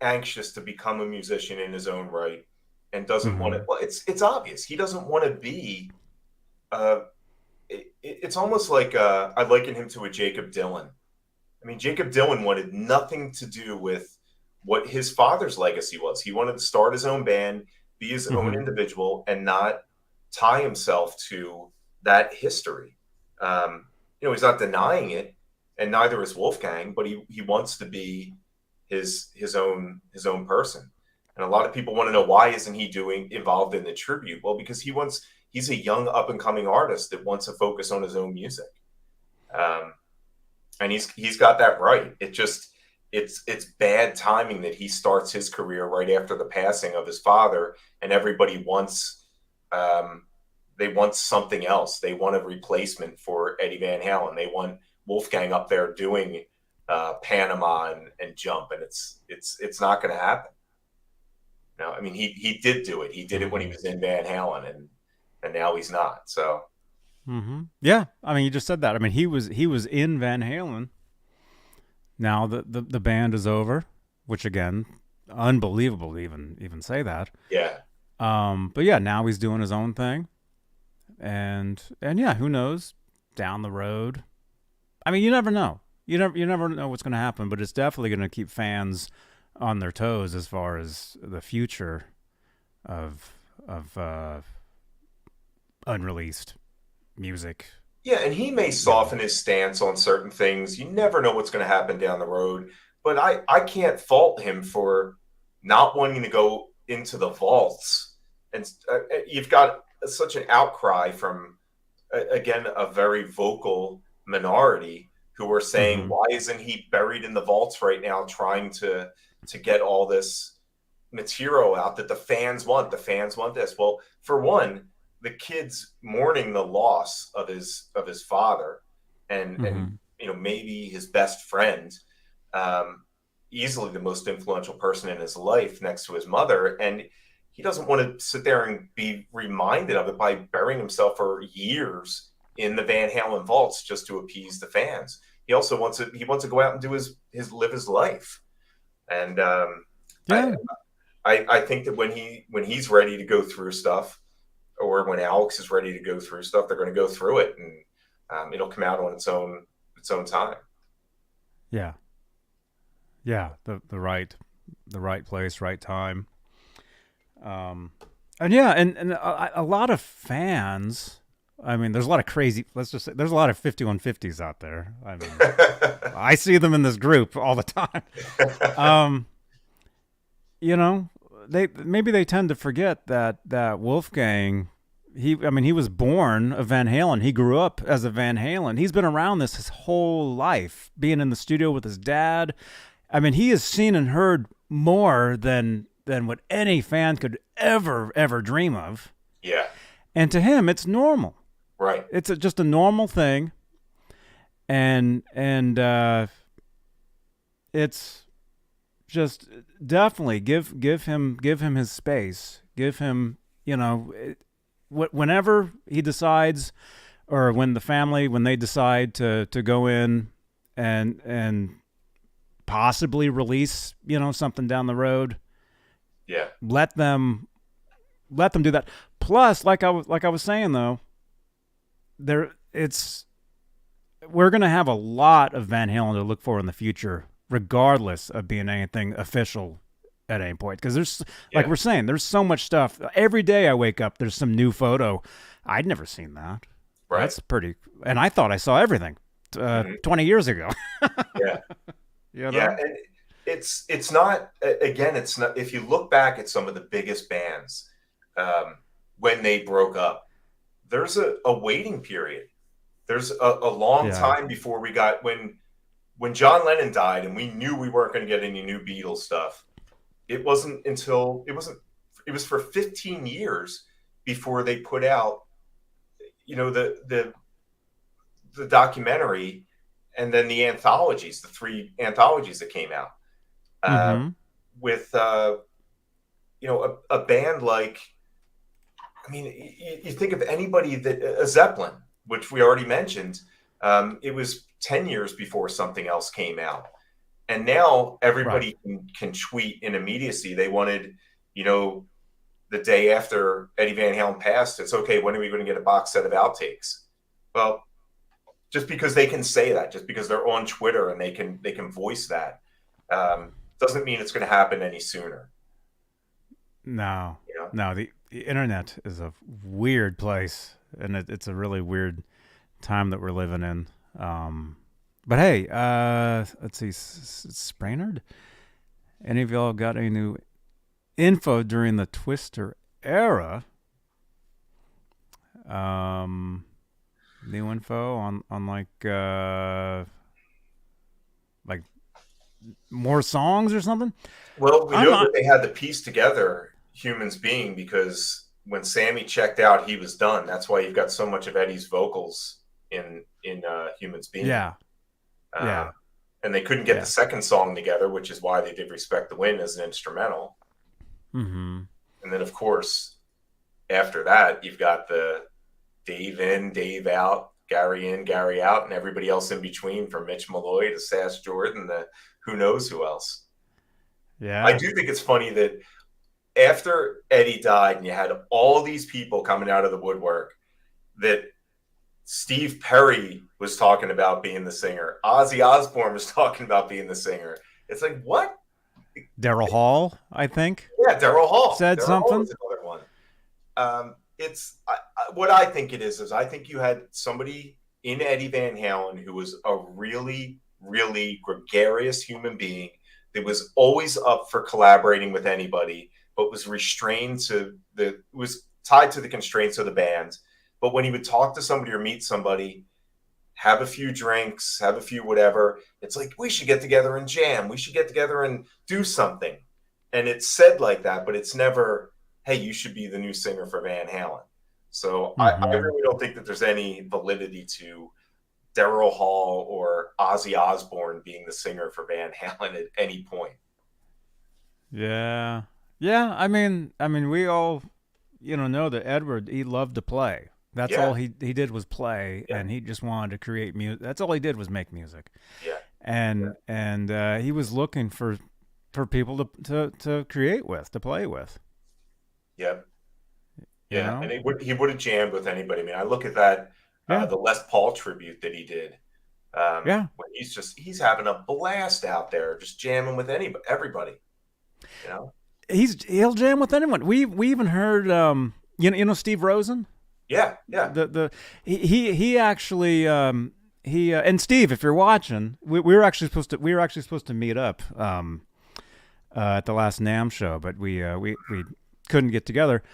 anxious to become a musician in his own right, and doesn't want to. Well, it's obvious he doesn't want to be. It's almost like I liken him to a Jacob Dylan. I mean, Jacob Dylan wanted nothing to do with what his father's legacy was. He wanted to start his own band, be his own individual, and not tie himself to that history. He's not denying it, and neither is Wolfgang, but he wants to be his own person. And a lot of people want to know, why isn't he involved in the tribute? Well, because he's a young up and coming artist that wants to focus on his own music. And he's got that right. It's bad timing that he starts his career right after the passing of his father, and everybody wants something else. They want a replacement for Eddie Van Halen. They want Wolfgang up there doing Panama and Jump, and it's not going to happen. No, I mean he did do it. He did it when he was in Van Halen, and now he's not. So. Yeah, I mean, you just said that. I mean, he was in Van Halen. Now the band is over, which again, unbelievable to even say that. Yeah. But yeah, now he's doing his own thing, and yeah, who knows down the road? I mean, you never know. You never know what's going to happen, but it's definitely going to keep fans on their toes as far as the future of unreleased music. Yeah, and he may soften his stance on certain things. You never know what's going to happen down the road. But I can't fault him for not wanting to go into the vaults. And you've got such an outcry from, again, a very vocal minority who are saying, why isn't he buried in the vaults right now, trying to get all this material out that the fans want? The fans want this. Well, for one, the kid's mourning the loss of his father, and maybe his best friend, easily the most influential person in his life next to his mother, and he doesn't want to sit there and be reminded of it by burying himself for years in the Van Halen vaults just to appease the fans. He also wants to go out and do live his life, and I think that when he's ready to go through stuff, or when Alex is ready to go through stuff, they're going to go through it, and it'll come out on its own time. Yeah. The right place, right time. And a lot of fans. I mean, there's a lot of crazy. Let's just say there's a lot of 5150s out there. I mean, I see them in this group all the time. They tend to forget that Wolfgang, he was born a Van Halen. He grew up as a Van Halen. He's been around this his whole life, being in the studio with his dad. I mean, he has seen and heard more than what any fan could ever dream of. Yeah. And to him, it's normal. Right. It's just a normal thing. And it's just definitely give him his space. Give him, whenever he decides, or when the family, when they decide to go in and possibly release, something down the road. Yeah. Let them do that. Plus, like I was saying though, we're gonna have a lot of Van Halen to look for in the future, regardless of being anything official at any point. Because there's, like we're saying, there's so much stuff. Every day I wake up, there's some new photo. I'd never seen that. Right. That's pretty. And I thought I saw everything 20 years ago. Yeah. Yeah, and it's not, again, it's not, if you look back at some of the biggest bands when they broke up, there's a waiting period. There's a long time before we got, when John Lennon died and we knew we weren't going to get any new Beatles stuff, it wasn't until, it was for 15 years before they put out, the documentary, and then the anthologies, the 3 anthologies that came out with, a band like, I mean, you think of anybody that, Zeppelin, which we already mentioned, it was 10 years before something else came out. And now everybody can tweet in immediacy. They wanted, the day after Eddie Van Halen passed, it's okay, when are we going to get a box set of outtakes? Well, just because they can say that, just because they're on Twitter and they can voice that, doesn't mean it's going to happen any sooner. No, no. The internet is a weird place, and it's a really weird time that we're living in. But hey, let's see, Sprainard. Any of y'all got any new info during the Twister era? New info on like more songs or something? Well, we know that they had to piece together Humans Being, because when Sammy checked out, he was done. That's why you've got so much of Eddie's vocals in Humans Being. Yeah. And they couldn't get the second song together, which is why they did Respect the Wind as an instrumental. Mm-hmm. And then, of course, after that, you've got the Dave in, Dave out, Gary in, Gary out, and everybody else in between, from Mitch Malloy to Sass Jordan to who knows who else. Yeah. I do think it's funny that after Eddie died and you had all these people coming out of the woodwork, that Steve Perry was talking about being the singer. Ozzy Osbourne was talking about being the singer. It's like, what? Daryl Hall, I think. Yeah, Daryl Hall said Daryl something. Hall is another one. What I think it is I think you had somebody in Eddie Van Halen who was a really, really gregarious human being that was always up for collaborating with anybody, but was was tied to the constraints of the band. But when he would talk to somebody or meet somebody, have a few drinks, have a few whatever, it's like, we should get together and jam. We should get together and do something. And it's said like that, but it's never, hey, you should be the new singer for Van Halen. So I really don't think that there's any validity to Daryl Hall or Ozzy Osbourne being the singer for Van Halen at any point. Yeah. I mean, we all, know that Edward, he loved to play. That's all he did was play, and he just wanted to create music. That's all he did was make music. Yeah. And he was looking for people to create with, to play with. Yep. Yeah, and he would have jammed with anybody. I mean, I look at that the Les Paul tribute that he did. When he's having a blast out there, just jamming with everybody. He'll jam with anyone. We even heard Steve Rosen. Yeah. He actually and Steve, if you're watching, we were actually supposed to meet up at the last NAMM show, but we couldn't get together.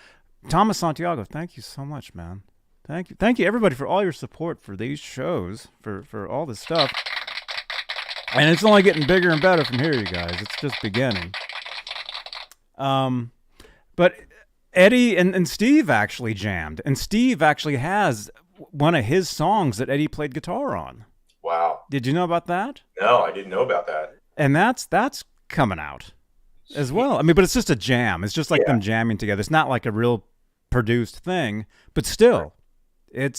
Thomas Santiago, thank you so much, man. Thank you everybody for all your support for these shows, for all this stuff. And it's only getting bigger and better from here, you guys. It's just beginning. But Eddie and Steve actually jammed, and Steve actually has one of his songs that Eddie played guitar on. Wow. Did you know about that? No, I didn't know about that. And that's coming out as well. I mean, but it's just a jam. It's just like them jamming together. It's not like a real produced thing, but still, it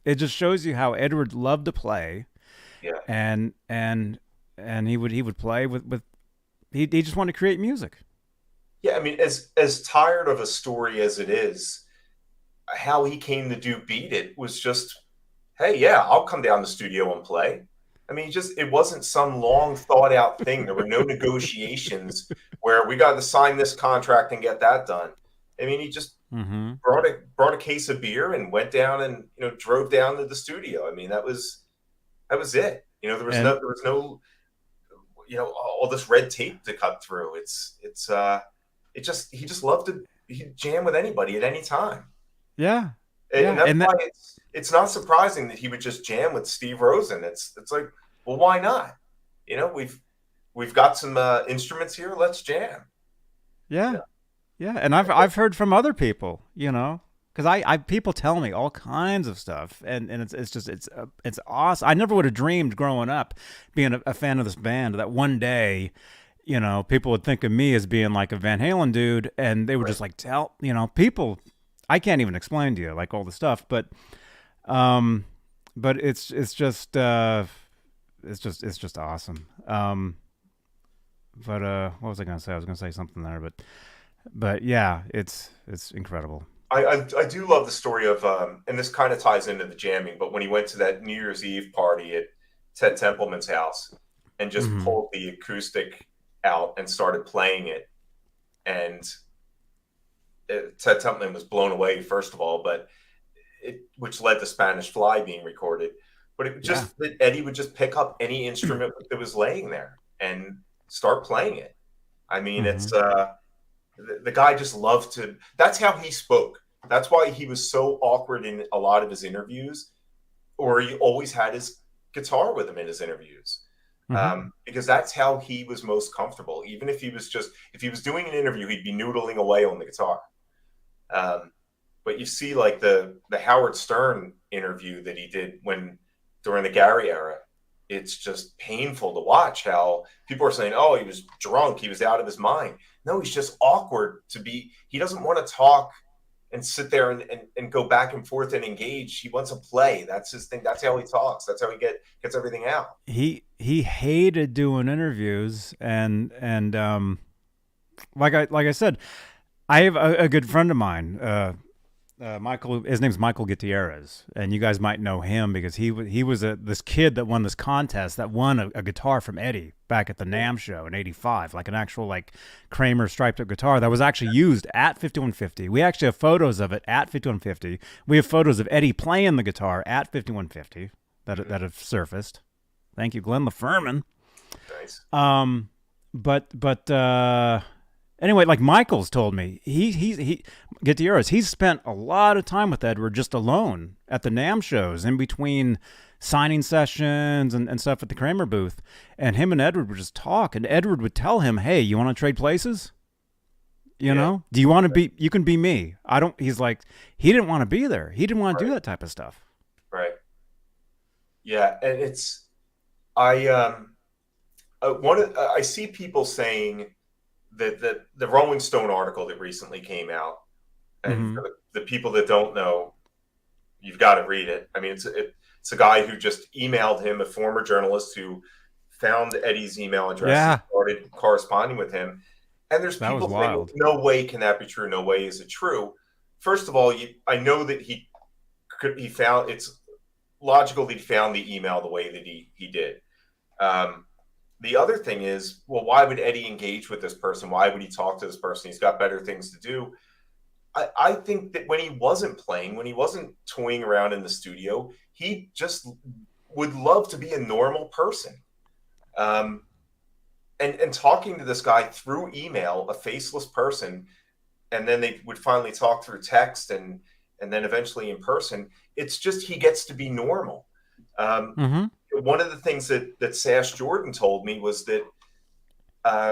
just shows you how Edward loved to play, and he would play with he just wanted to create music. Yeah, I mean, as tired of a story as it is, how he came to do Beat It was just, hey, yeah, I'll come down to the studio and play. I mean, it wasn't some long thought out thing. There were no negotiations where we got to sign this contract and get that done. I mean, he just brought a case of beer and went down and, drove down to the studio. I mean, that was it. There was no all this red tape to cut through. He just loved to jam with anybody at any time. Yeah. And that's why it's not surprising that he would just jam with Steve Rosen. It's like, well, why not? We've got some instruments here. Let's jam. Yeah. And I've heard from other people, because I people tell me all kinds of stuff, and it's awesome. I never would have dreamed growing up, being a fan of this band, that one day, people would think of me as being like a Van Halen dude, and they would just like tell, people. I can't even explain to you like all the stuff, but it's just awesome. But what was I gonna say? I was gonna say something there, but yeah, it's incredible. I do love the story of and this kind of ties into the jamming, but when he went to that New Year's Eve party at Ted Templeman's house and just pulled the acoustic out and started playing it, and Ted Templeman was blown away, first of all, which led to Spanish Fly being recorded. But it just that Eddie would just pick up any instrument that was laying there and start playing it. I mean, it's the guy just loved to. That's how he spoke. That's why he was so awkward in a lot of his interviews, or he always had his guitar with him in his interviews. Because that's how he was most comfortable. Even if he was doing an interview, he'd be noodling away on the guitar. But you see, like the Howard Stern interview that he did during the Gary era, it's just painful to watch how people are saying, "Oh, he was drunk, he was out of his mind." No, he's just awkward he doesn't want to talk and sit there and go back and forth and engage. He wants to play. That's his thing. That's how he talks. That's how he gets everything out. He hated doing interviews, and like I said, I have a good friend of mine, Michael. His name's Michael Gutierrez, and you guys might know him because he was this kid that won this contest that won a guitar from Eddie back at the NAMM show in '85, like an actual like Kramer striped up guitar that was actually used at 5150. We actually have photos of it at 5150. We have photos of Eddie playing the guitar at 5150 that have surfaced. Thank you, Glenn LaFerman. Nice. Anyway, like Michael's told me, he Gutierrez, he's spent a lot of time with Edward just alone at the NAMM shows in between signing sessions and stuff at the Kramer booth. And him and Edward would just talk, and Edward would tell him, "Hey, you want to trade places? You know, do you want to be, you can be me." He's like, he didn't want to be there. He didn't want to do that type of stuff. Right. Yeah. And I see people saying that the Rolling Stone article that recently came out, and for the people that don't know, you've got to read it. I mean, it's a guy who just emailed him, a former journalist who found Eddie's email address and started corresponding with him. And there's people saying, no way can that be true. No way is it true. First of all, I know that he found, it's logical that he found the email the way that he did. The other thing is, well, why would Eddie engage with this person? Why would he talk to this person? He's got better things to do. I think that when he wasn't playing, when he wasn't toying around in the studio, he just would love to be a normal person. And talking to this guy through email, a faceless person, and then they would finally talk through text and then eventually in person, it's just he gets to be normal. One of the things that Sash Jordan told me was that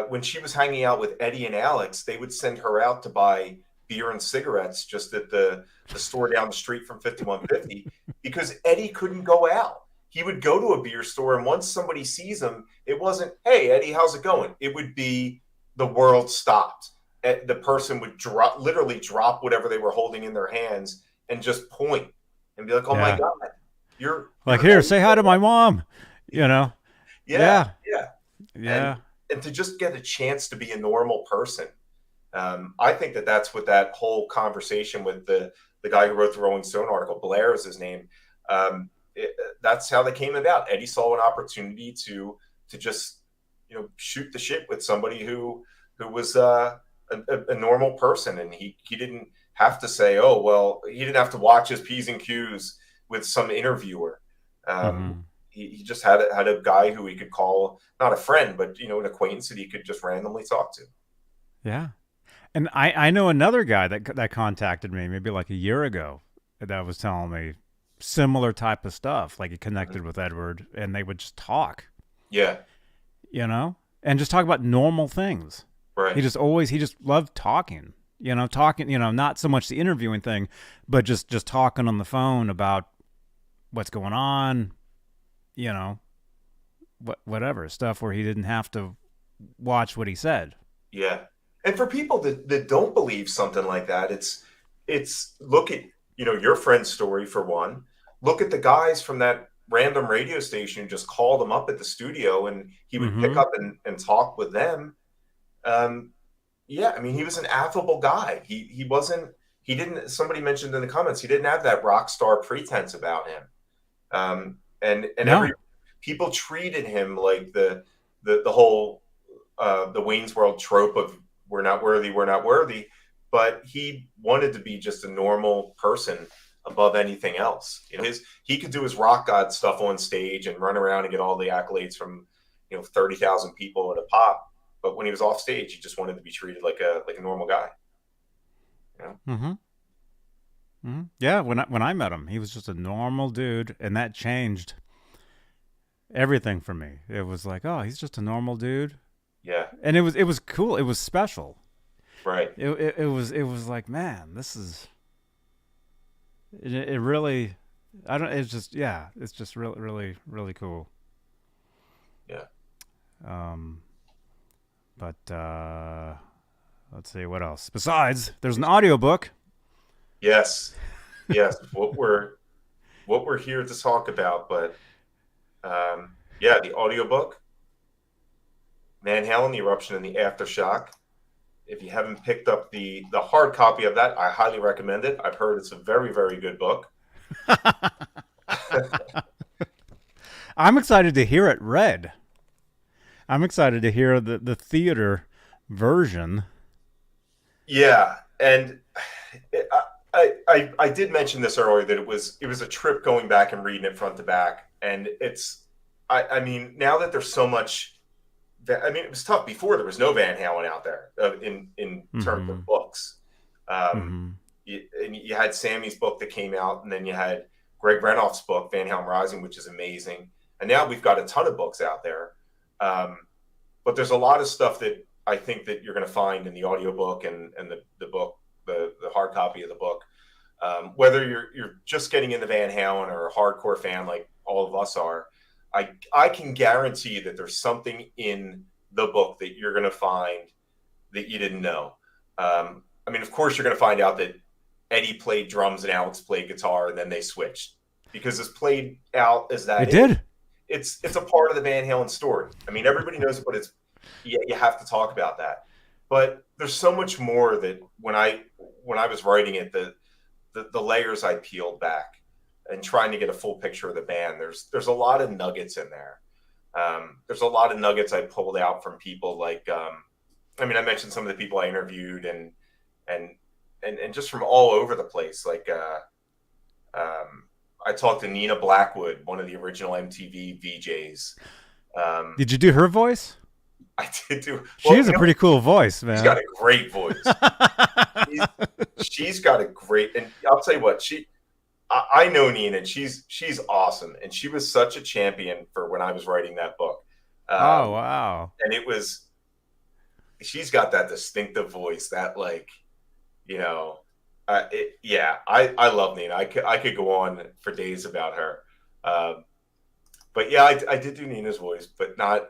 when she was hanging out with Eddie and Alex, they would send her out to buy beer and cigarettes just at the store down the street from 5150 because Eddie couldn't go out. He would go to a beer store, and once somebody sees him, it wasn't, "Hey, Eddie, how's it going?" It would be, "The world stopped." the person would literally drop whatever they were holding in their hands and just point and be like, "Oh my God, you're like, here, say hi to my mom," you know? Yeah. Yeah. And to just get a chance to be a normal person. I think that's what that whole conversation with the guy who wrote the Rolling Stone article, Blair is his name. That's how they came about. Eddie saw an opportunity to just, shoot the shit with somebody who was a normal person, and he didn't have to say, oh well, he didn't have to watch his P's and Q's with some interviewer. He just had a guy who he could call, not a friend, but an acquaintance that he could just randomly talk to. Yeah. And I know another guy that contacted me maybe like a year ago that was telling me similar type of stuff. Like he connected with Edward and they would just talk. Yeah. And just talk about normal things. Right. He just loved talking, not so much the interviewing thing, but just talking on the phone about what's going on, whatever stuff where he didn't have to watch what he said. Yeah. And for people that don't believe something like that, it's look at, your friend's story for one. Look at the guys from that random radio station who just called him up at the studio and he would pick up and talk with them. Yeah, I mean, he was an affable guy. He didn't, somebody mentioned in the comments, he didn't have that rock star pretense about him. People treated him like the whole the Wayne's World trope of we're not worthy, but he wanted to be just a normal person above anything else. He could do his rock god stuff on stage and run around and get all the accolades from 30,000 people at a pop, but when he was off stage, he just wanted to be treated like a normal guy. Yeah, when I met him, he was just a normal dude, and that changed everything for me. It was like, oh, he's just a normal dude. Yeah. And it was cool. It was special. Right. It was like, man, this is it really, it's just really, really, really cool. Yeah. But let's see what else. Besides, there's an audiobook. Yes. what we're here to talk about, but the audiobook, Van Halen, the Eruption, and the Aftershock. If you haven't picked up the hard copy of that, I highly recommend it. I've heard it's a very, very good book. I'm excited to hear it read. I'm excited to hear the theater version. Yeah, and I did mention this earlier that it was a trip going back and reading it front to back, and I mean, now that there's so much. I mean, it was tough before. There was no Van Halen out there in terms of books. You had Sammy's book that came out, and then you had Greg Renoff's book, Van Halen Rising, which is amazing. And now we've got a ton of books out there. But there's a lot of stuff that I think that you're going to find in the audiobook and the book, the hard copy of the book. Whether you're just getting into Van Halen or a hardcore fan like all of us are, I can guarantee that there's something in the book that you're going to find that you didn't know. I mean, of course, you're going to find out that Eddie played drums and Alex played guitar, and then they switched, because as played out as that did. It's a part of the Van Halen story. I mean, everybody knows it, but you have to talk about that. But there's so much more that when I was writing it, the layers I peeled back and trying to get a full picture of the band, there's a lot of nuggets in there. There's a lot of nuggets I pulled out from people like, I mean, I mentioned some of the people I interviewed and just from all over the place. Like, I talked to Nina Blackwood, one of the original MTV VJs. Did you do her voice? I did do. She has a pretty cool voice, man. She's got a great voice. she's got a great, and I'll tell you what, I know Nina, and she's awesome, and she was such a champion for when I was writing that book. Oh wow! And she's got that distinctive voice that, like, I love Nina. I could go on for days about her. But yeah, I did do Nina's voice, but not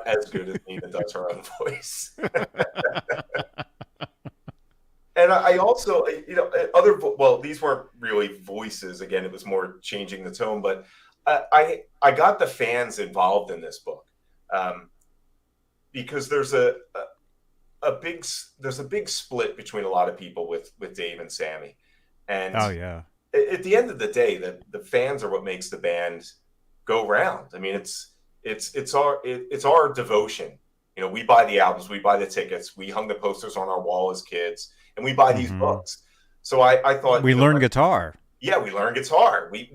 as good as Nina does her own voice. And I also, well, these weren't really voices. Again, it was more changing the tone. But I got the fans involved in this book because there's a big split between a lot of people with Dave and Sammy. And oh yeah, at the end of the day, the fans are what makes the band go round. I mean, it's our devotion. You know, we buy the albums, we buy the tickets, we hung the posters on our wall as kids, and we buy these books. So I thought we learned guitar. Yeah, we learned guitar. We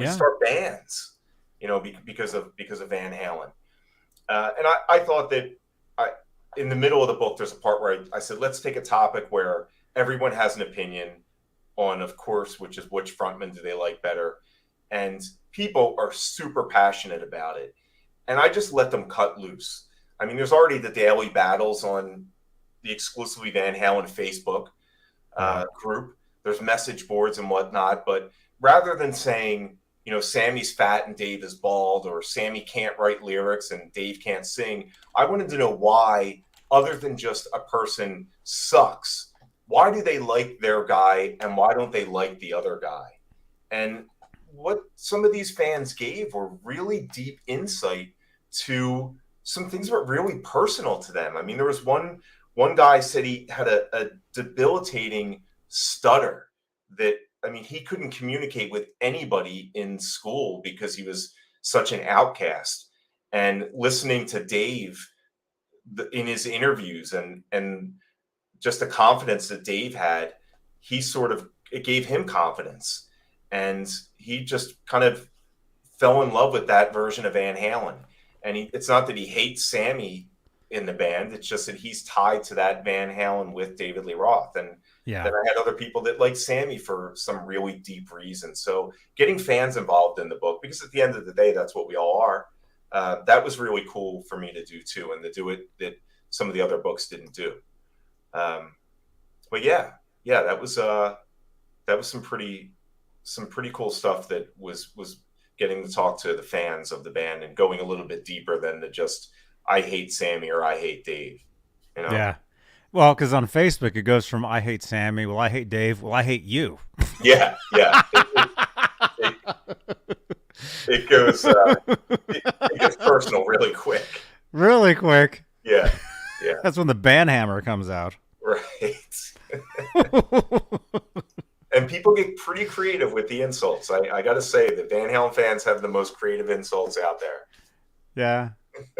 start bands, you know, because of Van Halen. And I thought that in the middle of the book, there's a part where I said, let's take a topic where everyone has an opinion on, of course, which frontman do they like better, and people are super passionate about it, and I just let them cut loose. I mean, there's already the daily battles on the exclusively Van Halen Facebook group. There's message boards and whatnot, but rather than saying, you know, Sammy's fat and Dave is bald, or Sammy can't write lyrics and Dave can't sing, I wanted to know why, other than just a person sucks, why do they like their guy and why don't they like the other guy? And what some of these fans gave were really deep insight to some things that were really personal to them. I mean, there was one guy said he had a debilitating stutter that, I mean, he couldn't communicate with anybody in school because he was such an outcast. And listening to Dave in his interviews and just the confidence that Dave had, it gave him confidence. And he just kind of fell in love with that version of Van Halen. And it's not that he hates Sammy in the band. It's just that he's tied to that Van Halen with David Lee Roth. And then I had other people that like Sammy for some really deep reasons. So getting fans involved in the book, because at the end of the day, that's what we all are. That was really cool for me to do too, and to do it that some of the other books didn't do. But yeah, that was some pretty cool stuff that was getting to talk to the fans of the band and going a little bit deeper than the just I hate Sammy or I hate Dave. You know? Yeah. Well, because on Facebook it goes from I hate Sammy, well I hate Dave, well I hate you. Yeah. It goes. It gets personal really quick. Really quick. Yeah. That's when the band hammer comes out. Right. And people get pretty creative with the insults. I got to say, the Van Halen fans have the most creative insults out there. Yeah.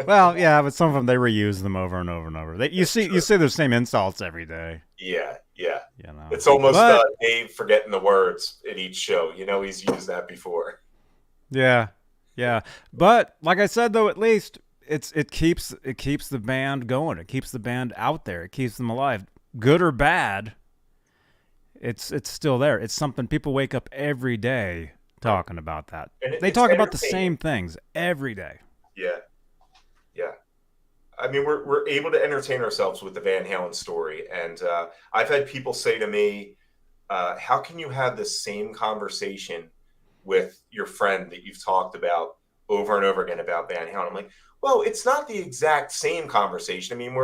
Well, yeah, but some of them, they reuse them over and over and over. You see the same insults every day. Yeah. You know? It's almost Dave forgetting the words at each show. You know, he's used that before. Yeah. But like I said, though, at least it keeps the band going. It keeps the band out there. It keeps them alive. Good or bad, it's still there. It's something people wake up every day talking about that. They talk about the same things every day. Yeah. I mean, we're able to entertain ourselves with the Van Halen story. And I've had people say to me, how can you have the same conversation with your friend that you've talked about over and over again about Van Halen? I'm like, well, it's not the exact same conversation. I mean,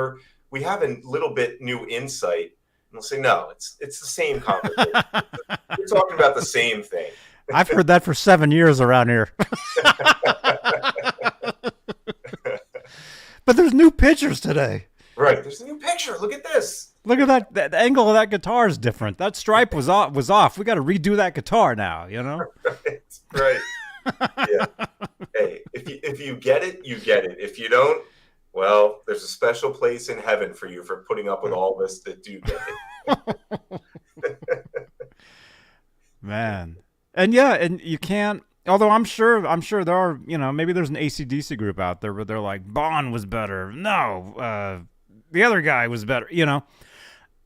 we have a little bit new insight. And they'll say, no, it's the same conversation. We're talking about the same thing. I've heard that for 7 years around here. But there's new pictures today. Right. There's a new picture. Look at this. Look at that. The angle of that guitar is different. That stripe was off. We got to redo that guitar now, you know? Right. Yeah. Hey, if you get it, you get it. If you don't, well, there's a special place in heaven for you for putting up with all this that do get it. Man. And yeah, and you can't, although I'm sure there are, you know, maybe there's an AC/DC group out there where they're like, Bond was better. No, the other guy was better, you know.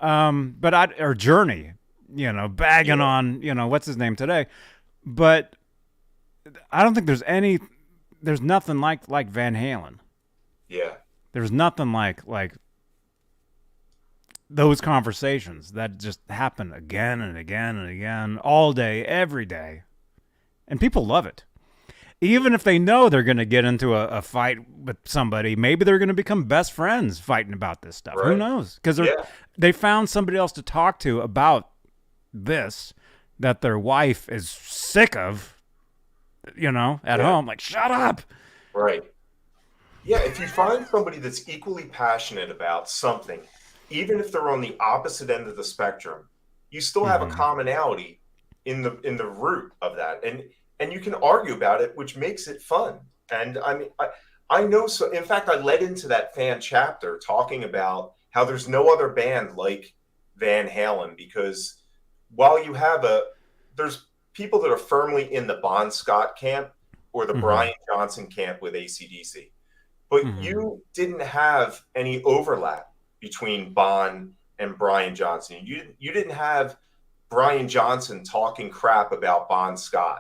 Or Journey, you know, bagging on, you know, what's his name today. But I don't think there's nothing like Van Halen. Yeah. There's nothing like those conversations that just happen again and again and again, all day, every day. And people love it. even if they know they're going to get into a fight with somebody, maybe they're going to become best friends fighting about this stuff. Right. Who knows? Because they found somebody else to talk to about this that their wife is sick of, at home. Like, shut up. Right. Yeah, if you find somebody that's equally passionate about something, even if they're on the opposite end of the spectrum, you still have a commonality in the root of that, and you can argue about it, which makes it fun. And I mean, I know. So, in fact, I led into that fan chapter talking about how there's no other band like Van Halen, because while you have there's people that are firmly in the Bon Scott camp or the Brian Johnson camp with AC/DC. But you didn't have any overlap between Bon and Brian Johnson. You didn't have Brian Johnson talking crap about Bon Scott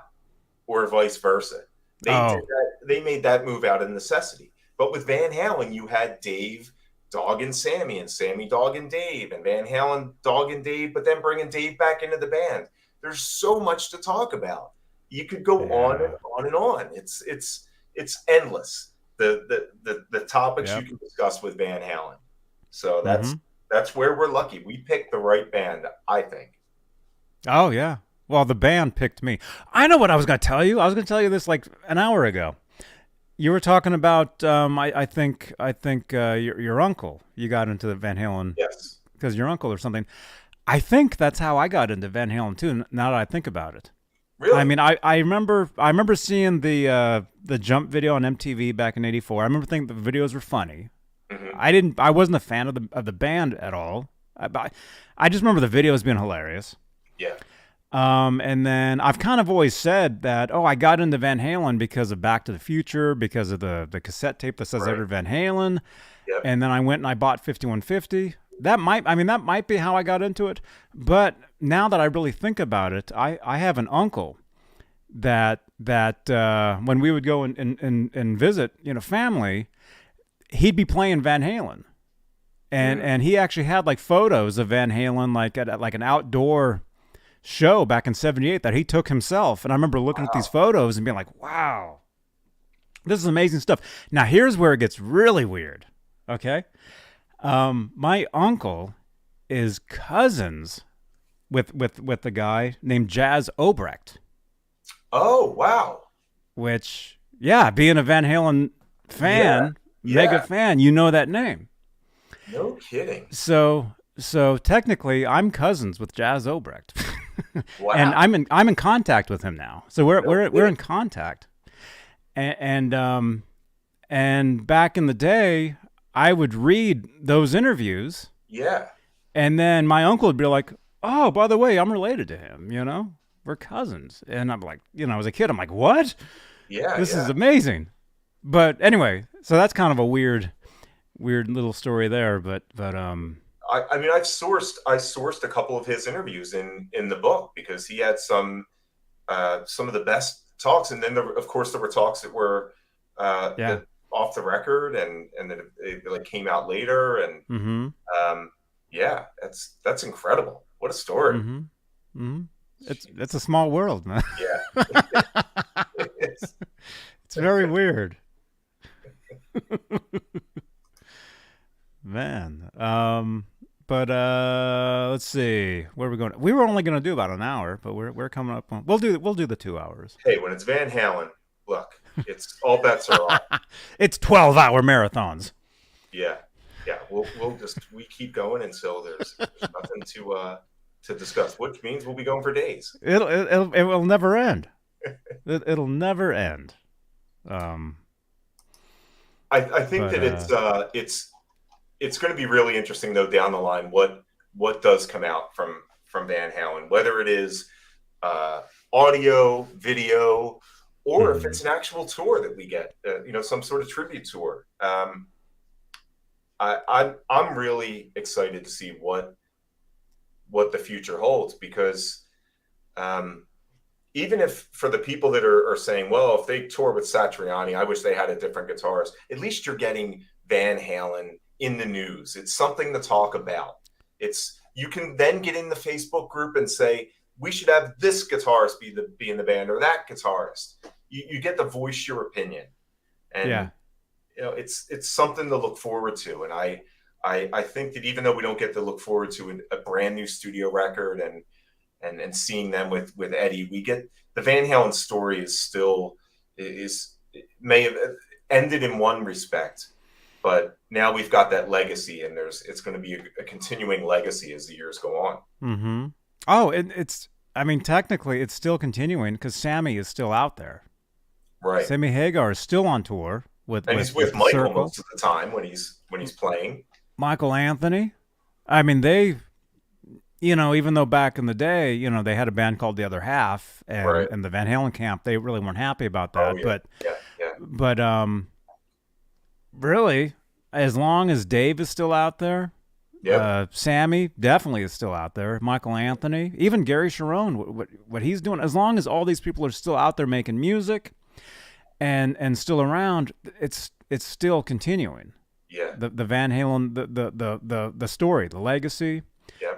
or vice versa. They made that move out of necessity. But with Van Halen, you had Dave dogging Sammy and Sammy dogging Dave and Van Halen dogging Dave, but then bringing Dave back into the band. There's so much to talk about. You could go on and on and on. It's endless. The topics you can discuss with Van Halen. So that's where we're lucky. We picked the right band, I think. Oh yeah. Well, the band picked me. I know what I was going to tell you. I was going to tell you this like an hour ago. You were talking about I think your uncle. You got into the Van Halen. Yes. Because your uncle or something. I think that's how I got into Van Halen too. Now that I think about it. Really? I mean, I remember seeing the Jump video on MTV back in '84. I remember thinking the videos were funny. I wasn't a fan of the band at all. I just remember the videos being hilarious. Yeah. And then I've kind of always said that, I got into Van Halen because of Back to the Future, because of the cassette tape that says Edward Van Halen. Yep. And then I went and I bought 5150. That might be how I got into it. But now that I really think about it, I have an uncle that when we would go and visit, family, he'd be playing Van Halen. And he actually had like photos of Van Halen like at like an outdoor show back in '78 that he took himself. And I remember looking at these photos and being like, wow, this is amazing stuff. Now here's where it gets really weird. Okay. My uncle is cousins with the guy named Jazz Obrecht. Oh, wow. Which, being a Van Halen fan, mega fan, you know that name. No kidding. So technically, I'm cousins with Jazz Obrecht. Wow. And I'm in contact with him now. So we're in contact. And back in the day, I would read those interviews. Yeah. And then my uncle would be like, "Oh, by the way, I'm related to him, We're cousins." And I'm like, as a kid, I'm like, "What?" Yeah. This is amazing. But anyway, so that's kind of a weird little story there, but I mean, I sourced a couple of his interviews in the book because he had some of the best talks, and then of course there were talks that were off the record and that it like came out later, and that's incredible. What a story. It's a small world, man. Yeah. It's very weird. Man. But let's see. Where are we going? We were only going to do about an hour, but we're coming up on. We'll do the 2 hours. Hey, when it's Van Halen, look, it's all bets are off. It's 12-hour marathons. Yeah. We keep going until there's nothing to discuss, which means we'll be going for days. It will never end. It'll never end. I think that it's going to be really interesting though down the line what does come out from Van Halen, whether it is audio, video, or if it's an actual tour that we get, some sort of tribute tour. I'm really excited to see what the future holds, because even if for the people that are saying, well, if they tour with Satriani, I wish they had a different guitarist, at least you're getting Van Halen in the news. It's something to talk about. You can then get in the Facebook group and say, we should have this guitarist be in the band, or that guitarist. you get to voice your opinion, and Yeah. it's something to look forward to. And I think that even though we don't get to look forward to a brand new studio record and seeing them with Eddie, we get the Van Halen story may have ended in one respect, but now we've got that legacy, and it's going to be a continuing legacy as the years go on. Mm-hmm. Oh, I mean, technically it's still continuing because Sammy is still out there. Right. Sammy Hagar is still on tour and he's with Michael most of the time when he's playing. Michael Anthony. I mean, they, even though back in the day, they had a band called The Other Half, and the Van Halen camp, they really weren't happy about that. Oh, yeah. But really, as long as Dave is still out there, Sammy definitely is still out there. Michael Anthony, even Gary Cherone, what he's doing, as long as all these people are still out there making music and still around, it's still continuing. Yeah. The Van Halen, the story, the legacy. Yeah.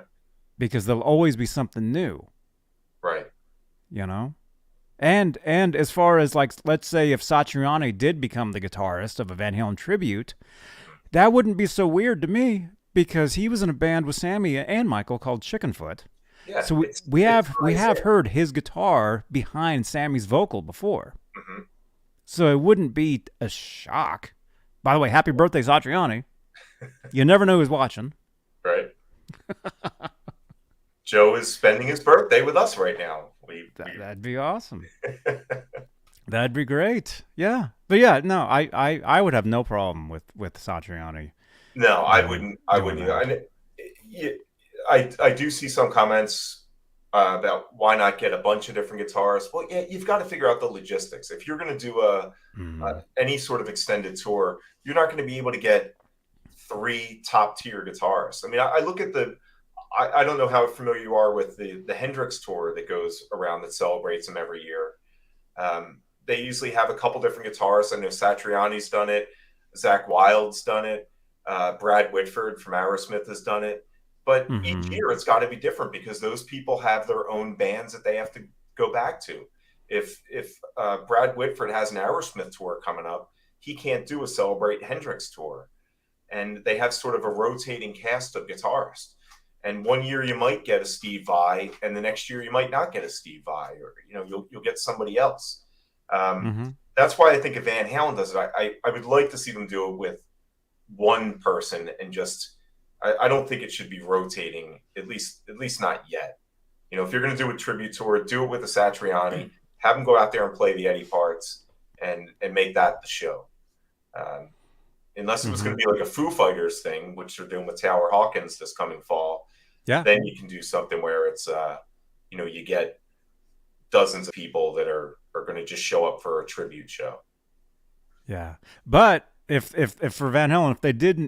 Because there'll always be something new. Right. And as far as, like, let's say if Satriani did become the guitarist of a Van Halen tribute, that wouldn't be so weird to me because he was in a band with Sammy and Michael called Chickenfoot. Yeah, so we have heard his guitar behind Sammy's vocal before. Mm-hmm. So it wouldn't be a shock. By the way, happy birthday, Satriani. You never know who's watching. Right. Joe is spending his birthday with us right now. That'd be awesome. That'd be great. Yeah. But yeah, no, I would have no problem with Satriani. No, I wouldn't either. I do see some comments about why not get a bunch of different guitarists. Well, yeah, you've got to figure out the logistics. If you're going to do any sort of extended tour, you're not going to be able to get 3 top-tier guitarists. I mean, I look at I don't know how familiar you are with the Hendrix tour that goes around that celebrates them every year. They usually have a couple different guitarists. I know Satriani's done it. Zakk Wylde's done it. Brad Whitford from Aerosmith has done it. But each year it's got to be different because those people have their own bands that they have to go back to. If Brad Whitford has an Aerosmith tour coming up, he can't do a Celebrate Hendrix tour. And they have sort of a rotating cast of guitarists. And one year you might get a Steve Vai, and the next year you might not get a Steve Vai, or you'll get somebody else. That's why I think if Van Halen does it, I would like to see them do it with one person and just. I don't think it should be rotating, at least not yet. If you're going to do a tribute tour, do it with a Satriani, have him go out there and play the Eddie parts and make that the show. Unless it was going to be like a Foo Fighters thing, which they're doing with Taylor Hawkins this coming fall. Yeah. Then you can do something where it's, you get dozens of people that are going to just show up for a tribute show. Yeah. But if for Van Halen,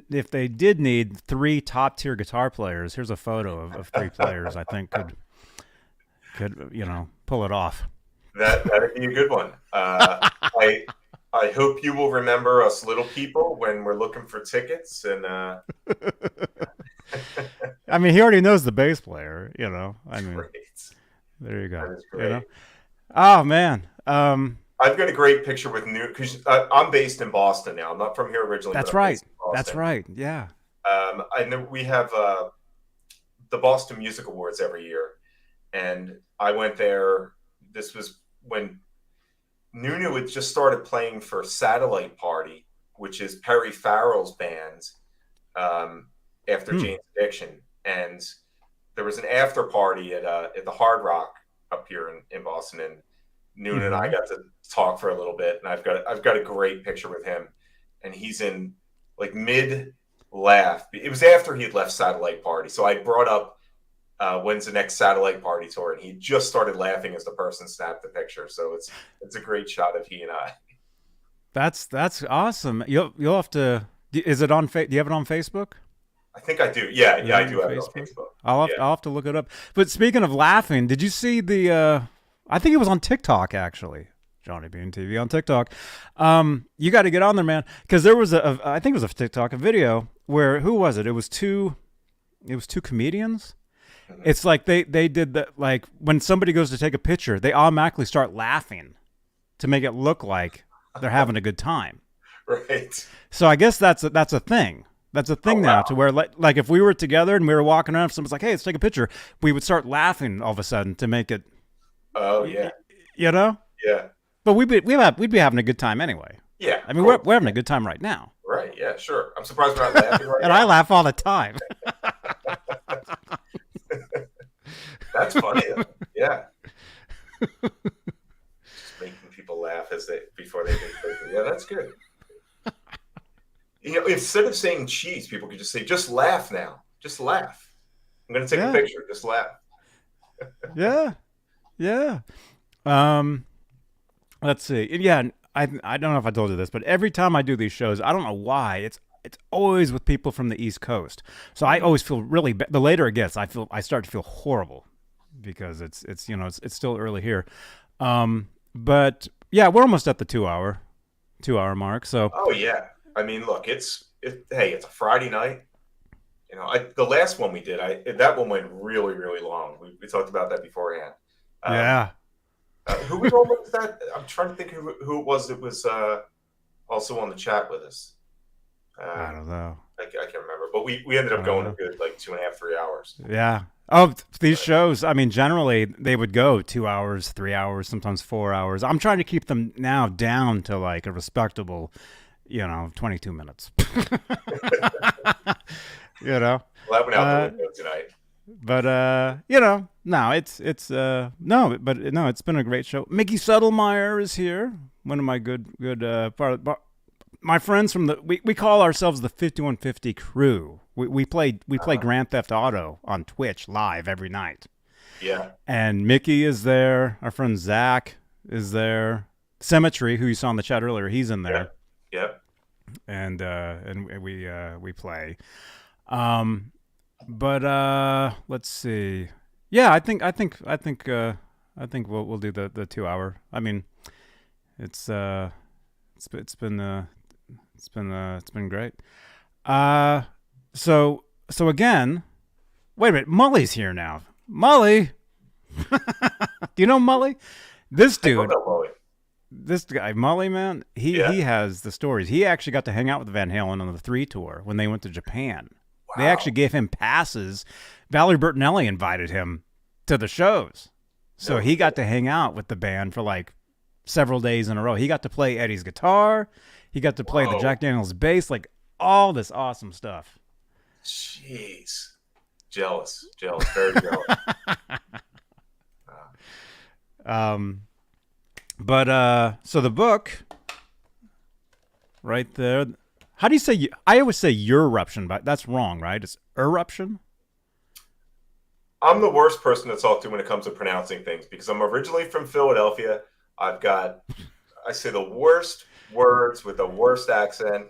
if they did need 3 top tier guitar players, here's a photo of 3 players I think could pull it off. That'd be a good one. I hope you will remember us little people when we're looking for tickets. And I mean, he already knows the bass player. I mean, great. There you go. That is great. Oh man. I've got a great picture with because I'm based in Boston now. I'm not from here originally. That's right. That's right. Yeah. I know we have the Boston Music Awards every year, and I went there. This was when Nunu had just started playing for Satellite Party, which is Perry Farrell's band after Jane's Addiction, and there was an after party at the Hard Rock up here in Boston, and Noonan and I got to talk for a little bit, and I've got a great picture with him, and he's in like mid laugh. It was after he had left Satellite Party, so I brought up when's the next Satellite Party tour, and he just started laughing as the person snapped the picture. So it's a great shot of he and I. That's awesome. You'll have to. Is it on? Do you have it on Facebook? I think I do. Yeah, I do have it on Facebook. I'll have to look it up. But speaking of laughing, did you see the? I think it was on TikTok actually. Johnny Beane TV on TikTok. You got to get on there, man, because there was I think it was a TikTok, a video where who was it? It was two comedians. It's like they did that, like when somebody goes to take a picture, they automatically start laughing to make it look like they're having a good time. Right. So I guess that's a thing. That's a thing now, wow. to where like if we were together and we were walking around, if someone's like, "Hey, let's take a picture," we would start laughing all of a sudden to make it. Oh yeah. You know. Yeah. But we'd be having a good time anyway. Yeah. I mean, we're having a good time right now. Right. Yeah. Sure. I'm surprised we're not laughing right And now. I laugh all the time. That's funny. Yeah. Just making people laugh before they get picture. Yeah, that's good. Instead of saying cheese, people could just say, "Just laugh now. Just laugh. I'm going to take a picture. Just laugh." Yeah. Yeah. Let's see. Yeah, I don't know if I told you this, but every time I do these shows, I don't know why, it's always with people from the East Coast. So I always feel really bad. The later it gets, I start to feel horrible because it's still early here. But yeah, we're almost at the 2 hour mark. So oh yeah. I mean, look, hey, it's a Friday night. The last one we did, that one went really, really long. We talked about that beforehand. Yeah. Who was that? I'm trying to think who it was that was also on the chat with us. I don't know. I can't remember, but we ended up going a good 2.5, 3 hours. Yeah. Oh, these shows, I mean, generally they would go 2 hours, 3 hours, sometimes 4 hours. I'm trying to keep them now down to like a respectable, 22 minutes. Well, that went out the window tonight. But no, it's been a great show. Mickey Settlemeyer is here, one of my good my friends from we call ourselves the 5150 crew. We play Grand Theft Auto on Twitch live every night. Yeah. And Mickey is there. Our friend Zach is there. Symmetry, who you saw in the chat earlier, he's in there. Yeah. And we play. But let's see. Yeah, I think we'll do the 2 hour. I mean, it's been great. So again, wait a minute. Mully's here now. Mully, do you know Mully? This dude. I don't know Mully. This guy, Mully, man, he has the stories. He actually got to hang out with Van Halen on the 3 tour when they went to Japan. Wow. They actually gave him passes. Valerie Bertinelli invited him to the shows. So he got to hang out with the band for like several days in a row. He got to play Eddie's guitar. He got to play the Jack Daniels bass, like all this awesome stuff. Jeez. Jealous, very jealous. But so the book right there. How do you say? I always say Eruption, but that's wrong, right? It's Eruption. I'm the worst person to talk to when it comes to pronouncing things because I'm originally from Philadelphia. I say the worst words with the worst accent,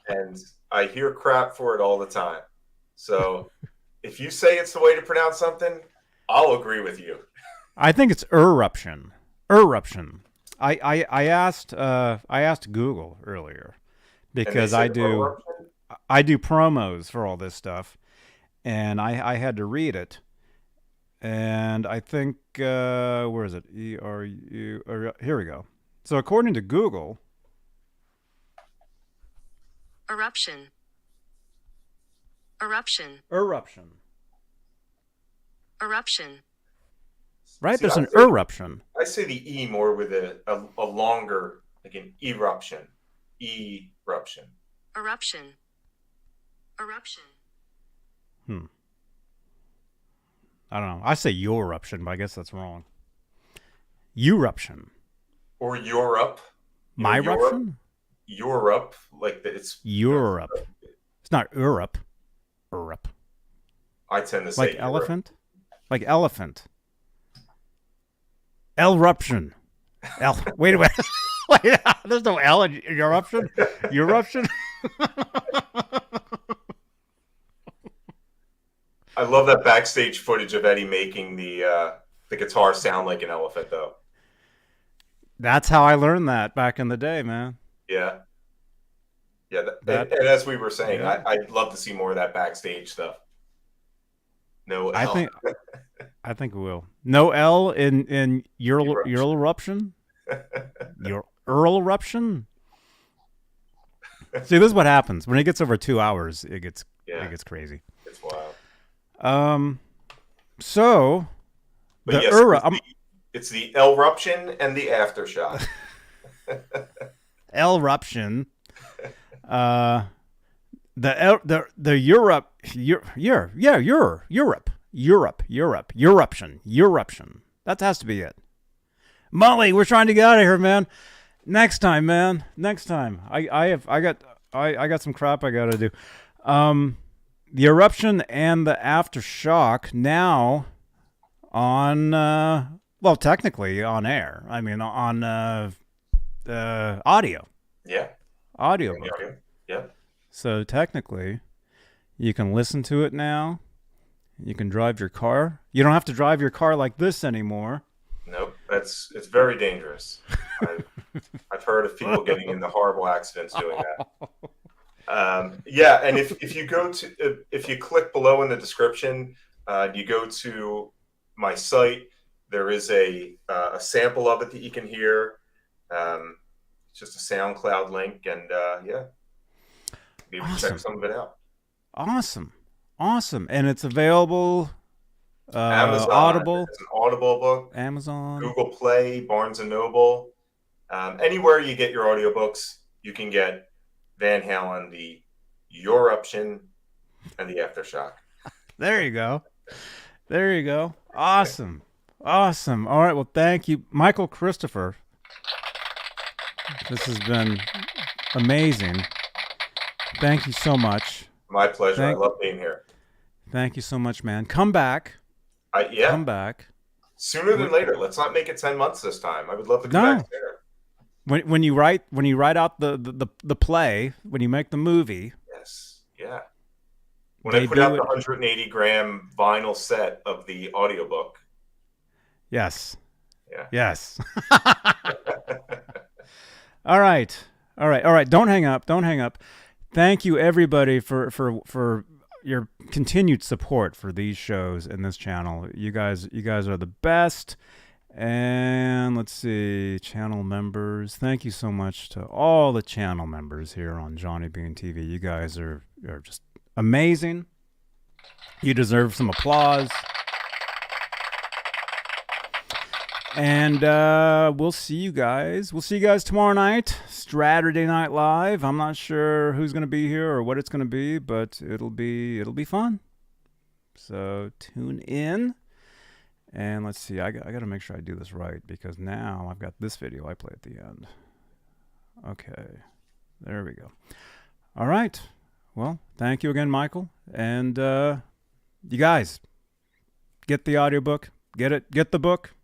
and I hear crap for it all the time. So if you say it's the way to pronounce something, I'll agree with you. I think it's Eruption. Eruption. I asked Google earlier because I do promos for all this stuff, and I had to read it, and I think where is it? ERU. Here we go. So according to Google, Eruption. Eruption. Eruption. Eruption. Right? There's an eruption. I say the E more with a longer, like an eruption. Eruption. Eruption. Eruption. I don't know. I say Euruption, but I guess that's wrong. Euruption. Or Europe. My eruption? Europe. Like it's Europe. It's not Europe. Europe. I tend to say like Europe. Elephant? Like elephant. Eruption. Wait a minute. Wait, there's no L in eruption. Eruption. I love that backstage footage of Eddie making the guitar sound like an elephant, though. That's how I learned that back in the day, man. Yeah. Yeah. And as we were saying, yeah. I'd love to see more of that backstage stuff. No L. I think we will. No L in Eruption? Your Eruption? See, this is what happens when it gets over 2 hours. It gets crazy. It's wild. So But the yes, it's the Eruption and the Aftershock. Eruption. The Eruption. That has to be it. Molly, we're trying to get out of here, man. Next time, man. Next time. I got some crap I gotta do. The Eruption and the Aftershock now on well, technically on air. I mean on audio. Yeah. Audio. Yeah. So technically you can listen to it now. You can drive your car. You don't have to drive your car like this anymore. Nope, it's very dangerous. I've heard of people getting into horrible accidents doing that. Yeah, and if you go to if you click below in the description, you go to my site. There is a sample of it that you can hear. It's just a SoundCloud link, and yeah, you can check some of it out. Awesome, and it's available. Amazon, Audible. It's an Audible book. Amazon, Google Play, Barnes and Noble, anywhere you get your audiobooks, you can get Van Halen, the Eruption, and the Aftershock. There you go. Awesome. All right. Well, thank you, Michael Christopher. This has been amazing. Thank you so much. My pleasure. I love being here. Thank you so much, man. Come back. Yeah. Come back. Sooner than later. Let's not make it 10 months this time. I would love to come back there. When you write out the play, when you make the movie. Yes. Yeah. When I put out the 180 gram vinyl set of the audiobook. Yes. Yeah. Yes. All right. Don't hang up. Thank you everybody for your continued support for these shows and this channel. You guys are the best. And let's see, channel members. Thank you so much to all the channel members here on Johnny Beane TV. You guys are just amazing. You deserve some applause. And we'll see you guys. We'll see you guys tomorrow night, Saturday Night Live. I'm not sure who's going to be here or what it's going to be, but it'll be fun. So tune in. And let's see. I got to make sure I do this right, because now I've got this video I play at the end. Okay. There we go. All right. Well, thank you again, Michael. And you guys, get the audiobook. Get the book.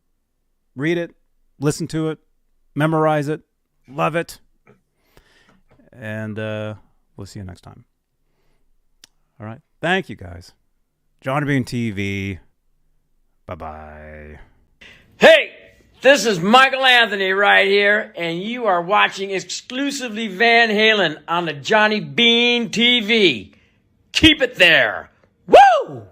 Read it, listen to it, memorize it, love it, and we'll see you next time. All right. Thank you, guys. Johnny Beane TV. Bye-bye. Hey, this is Michael Anthony right here, and you are watching exclusively Van Halen on the Johnny Beane TV. Keep it there. Woo!